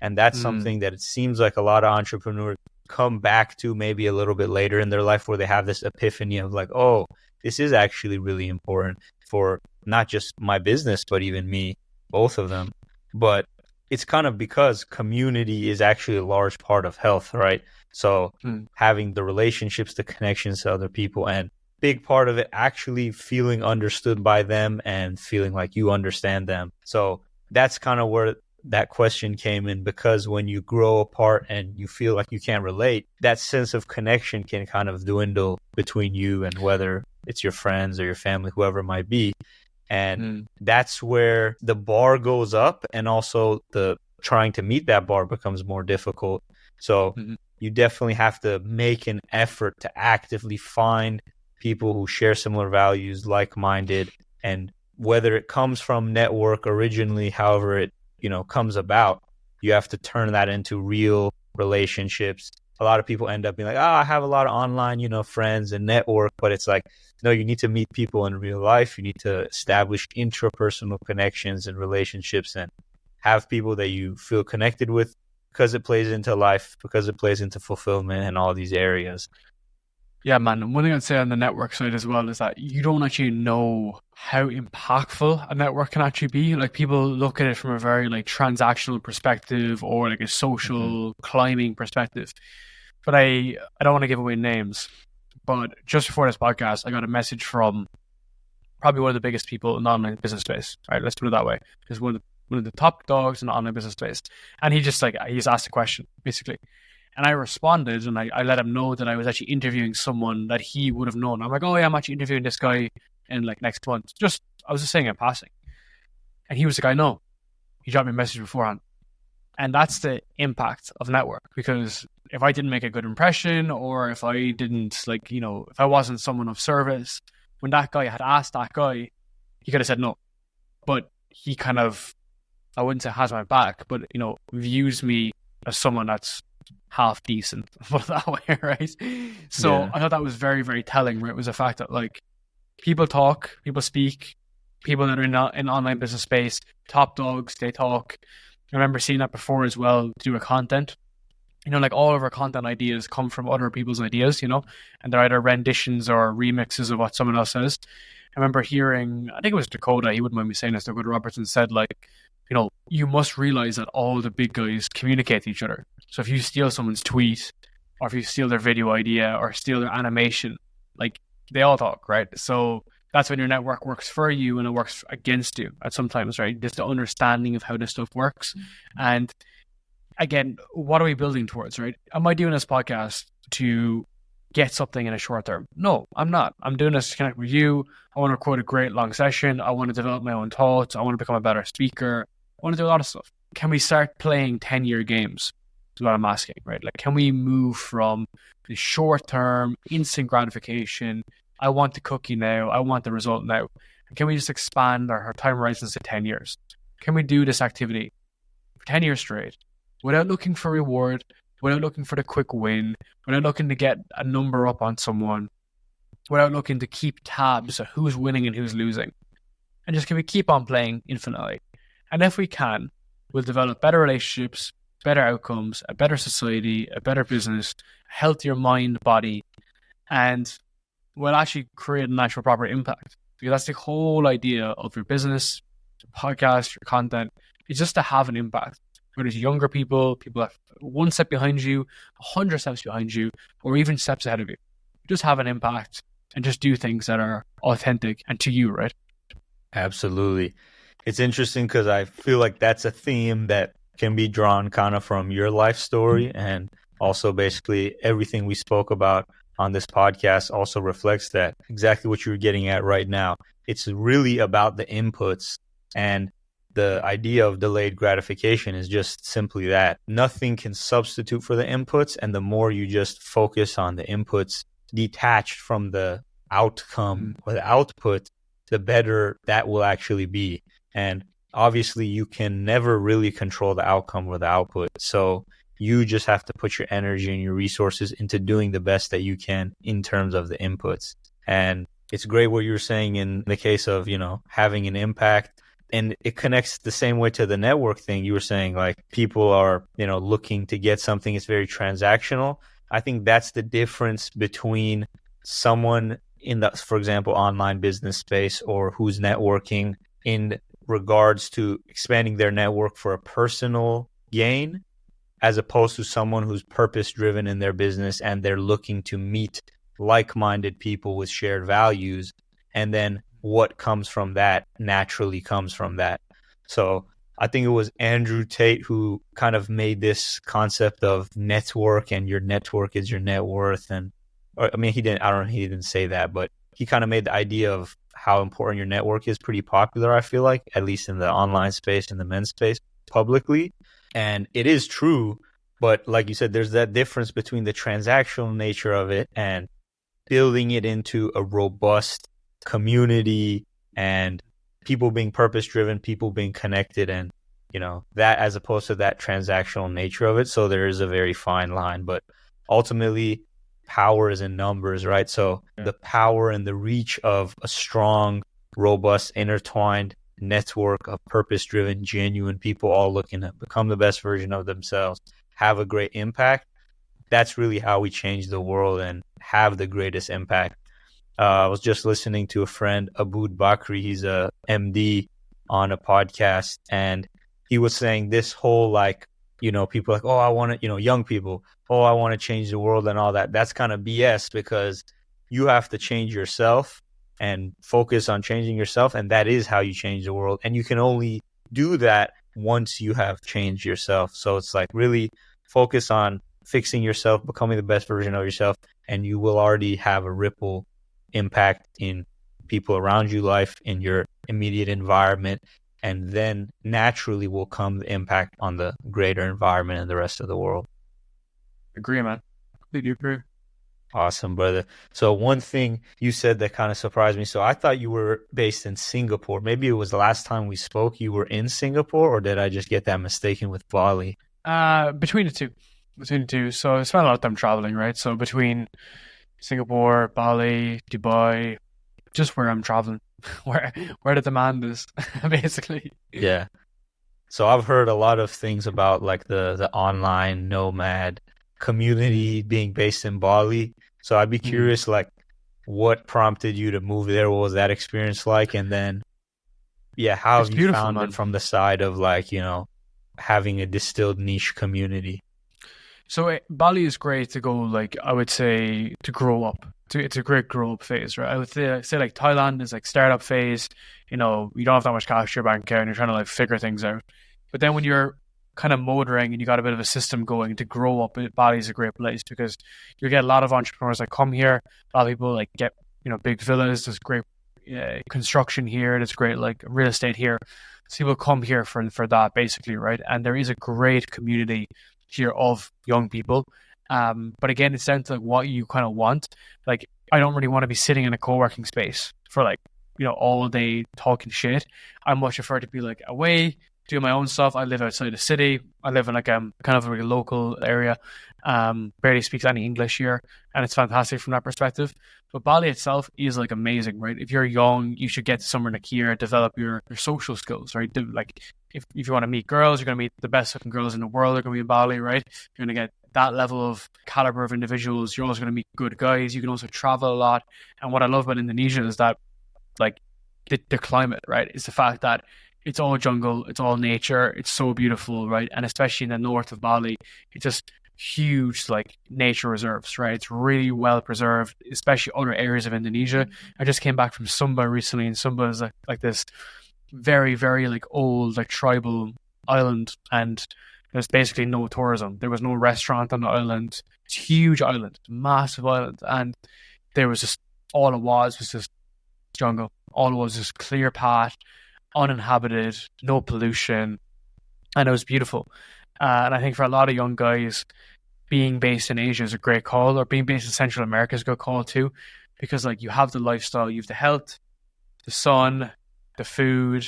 And that's something that it seems like a lot of entrepreneurs come back to maybe a little bit later in their life, where they have this epiphany of like, oh, this is actually really important for not just my business, but even me, both of them. But it's kind of because community is actually a large part of health, right? So having the relationships, the connections to other people, and big part of it actually feeling understood by them and feeling like you understand them. So that's kind of where that question came in, because when you grow apart and you feel like you can't relate, that sense of connection can kind of dwindle between you and whether it's your friends or your family, whoever it might be. And that's where the bar goes up, and also the trying to meet that bar becomes more difficult. So you definitely have to make an effort to actively find people who share similar values, like-minded, and whether it comes from network originally, however it comes about, you have to turn that into real relationships. A lot of people end up being like, I have a lot of online, friends and network, but it's like, no, you need to meet people in real life. You need to establish intrapersonal connections and relationships and have people that you feel connected with, because it plays into life, because it plays into fulfillment and all these areas. Yeah, man. And one thing I'd say on the network side as well is that you don't actually know how impactful a network can actually be. Like, people look at it from a very like transactional perspective or like a social climbing perspective. But I don't want to give away names. But just before this podcast, I got a message from probably one of the biggest people in the online business space. All right, let's put it that way. He's one of the top dogs in the online business space. And he just asked a question, basically. And I responded, and I let him know that I was actually interviewing someone that he would have known. I'm like, oh yeah, I'm actually interviewing this guy in like next month. I was just saying in passing. And he was like, I know. He dropped me a message beforehand. And that's the impact of network, because if I didn't make a good impression, or if I didn't if I wasn't someone of service, when that guy had asked that guy, he could have said no. But he kind of, I wouldn't say has my back, but views me as someone that's half decent, put it that way, right? So yeah. I thought that was very, very telling, right? It was the fact that like people talk, people speak, people that are in online business space, top dogs, they talk. I remember seeing that before as well, to do with content. Like all of our content ideas come from other people's ideas, and they're either renditions or remixes of what someone else says. I remember hearing, I think it was Dakota, he wouldn't mind me saying this, Dakota Robertson said you must realize that all the big guys communicate to each other. So if you steal someone's tweet, or if you steal their video idea or steal their animation, like they all talk, right? So that's when your network works for you and it works against you at sometimes, right? Just the understanding of how this stuff works. And again, what are we building towards, right? Am I doing this podcast to get something in a short term? No, I'm not. I'm doing this to connect with you. I want to record a great long session. I want to develop my own thoughts. I want to become a better speaker. I want to do a lot of stuff. Can we start playing 10-year games? Is what I'm asking, right? Like, can we move from the short term, instant gratification? I want the cookie now. I want the result now. Can we just expand our time horizons to 10 years? Can we do this activity for 10 years straight without looking for reward, without looking for the quick win, without looking to get a number up on someone, without looking to keep tabs of who's winning and who's losing? And just can we keep on playing infinitely? And if we can, we'll develop better relationships, better outcomes, a better society, a better business, a healthier mind, body, and we'll actually create an actual proper impact. Because that's the whole idea of your business, your podcast, your content, is just to have an impact. Whether it's younger people, people that one step behind you, 100 steps behind you, or even steps ahead of you. Just have an impact and just do things that are authentic and to you, right? Absolutely. It's interesting because I feel like that's a theme that can be drawn kind of from your life story, and also basically everything we spoke about on this podcast also reflects that, exactly what you're getting at right now. It's really about the inputs, and the idea of delayed gratification is just simply that. Nothing can substitute for the inputs, and the more you just focus on the inputs detached from the outcome or the output, the better that will actually be. And obviously you can never really control the outcome or the output. So you just have to put your energy and your resources into doing the best that you can in terms of the inputs. And it's great what you're saying in the case of, having an impact. And it connects the same way to the network thing. You were saying like people are, looking to get something. It's very transactional. I think that's the difference between someone in the, for example, online business space, or who's networking in regards to expanding their network for a personal gain, as opposed to someone who's purpose driven in their business and they're looking to meet like-minded people with shared values. And then what comes from that naturally comes from that. So I think it was Andrew Tate who kind of made this concept of network, and your network is your net worth. And he didn't say that, but he kind of made the idea of how important your network is pretty popular, I feel like, at least in the online space, in the men's space, publicly. And it is true, but like you said, there's that difference between the transactional nature of it and building it into a robust community and people being purpose-driven, people being connected, and, that, as opposed to that transactional nature of it. So there is a very fine line, but ultimately power is in numbers, right? So the power and the reach of a strong, robust, intertwined network of purpose-driven, genuine people all looking to become the best version of themselves, have a great impact. That's really how we change the world and have the greatest impact. I was just listening to a friend, Abood Bakri. He's a MD on a podcast, and he was saying this whole people like, oh, I want to, young people, oh, I want to change the world and all that. That's kind of BS, because you have to change yourself and focus on changing yourself. And that is how you change the world. And you can only do that once you have changed yourself. So it's like really focus on fixing yourself, becoming the best version of yourself, and you will already have a ripple impact in people around you, life, in your immediate environment. And then naturally will come the impact on the greater environment and the rest of the world. Agree, man. Completely agree. Awesome, brother. So one thing you said that kind of surprised me. So I thought you were based in Singapore. Maybe it was the last time we spoke you were in Singapore, or did I just get that mistaken with Bali? Between the two. So I spent a lot of time traveling, right? So between Singapore, Bali, Dubai, just where I'm traveling, where the demand is, basically. Yeah. So I've heard a lot of things about like the online nomad community being based in Bali. So I'd be curious, like, what prompted you to move there? What was that experience like? And then, how have you found it from the side of like, having a distilled niche community? So Bali is great to go, like, I would say, to grow up. It's a great grow up phase, right? I would say like Thailand is like startup phase. You know, you don't have that much cash in your bank account and you're trying to like figure things out. But then when you're kind of motoring and you got a bit of a system going to grow up, Bali is a great place because you get a lot of entrepreneurs that come here. A lot of people like get, you know, big villas. There's great construction here. There's great like real estate here. So people come here for that basically, right? And there is a great community here of young people. But again, it's down to like what you kind of want. Like, I don't really want to be sitting in a co-working space for like, you know, all day talking shit. I much prefer to be like away, doing my own stuff. I live outside the city. I live in like kind of a local area. Barely speaks any English here, and it's fantastic from that perspective. But Bali itself is like amazing, right? If you're young, you should get to somewhere like here, develop your social skills, right? Like if you want to meet girls, you're going to meet the best looking girls in the world. They're going to be in Bali, right? You're going to get that level of caliber of individuals. You're also going to meet good guys. You can also travel a lot. And what I love about Indonesia is that, like, the climate, right? It's the fact that it's all jungle, it's all nature, it's so beautiful, right? And especially in the north of Bali, it's just huge like nature reserves, right? It's really well preserved, especially other areas of Indonesia. I just came back from Sumba recently, and Sumba is like this very, very like old like tribal island, and there's basically no tourism. There was no restaurant on the island. It's a huge island, massive island, and there was just all it was just jungle. All it was just clear path, uninhabited, no pollution, and it was beautiful. And I think for a lot of young guys, being based in Asia is a great call, or being based in Central America is a good call too, because like you have the lifestyle, you have the health, the sun, the food,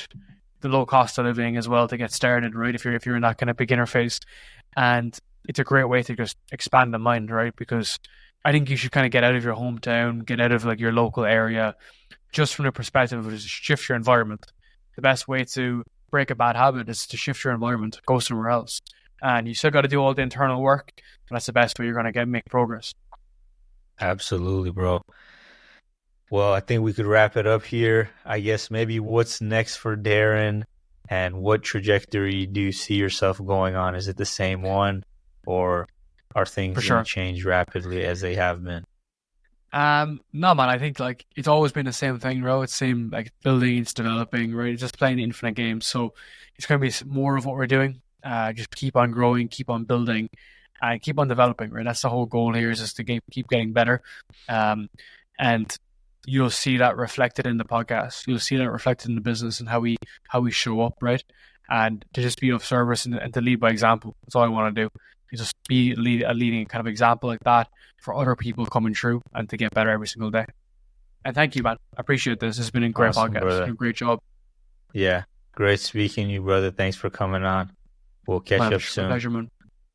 the low cost of living as well to get started, right? If you're in that kind of beginner phase, and it's a great way to just expand the mind, right? Because I think you should kind of get out of your hometown, get out of like your local area, just from the perspective of just shift your environment. The best way to break a bad habit is to shift your environment, go somewhere else. And you still got to do all the internal work, and that's the best way you're going to make progress. Absolutely, bro. Well, I think we could wrap it up here. I guess maybe what's next for Darren, and what trajectory do you see yourself going on? Is it the same one, or are things going to change rapidly as they have been? No, man, I think like it's always been the same thing, bro. It's same like building, it's developing, right? It's just playing infinite games. So it's going to be more of what we're doing. Just keep on growing, keep on building, and keep on developing, right? That's the whole goal here, is just to keep getting better. And you'll see that reflected in the podcast. You'll see that reflected in the business and how we show up, right? And to just be of service and to lead by example. That's all I want to do. Is just be a leading kind of example like that for other people coming through and to get better every single day. And thank you, man. I appreciate this. This has been a great podcast. Brother. Great job. Yeah. Great speaking to you, brother. Thanks for coming on. We'll catch up soon. Pleasure, man.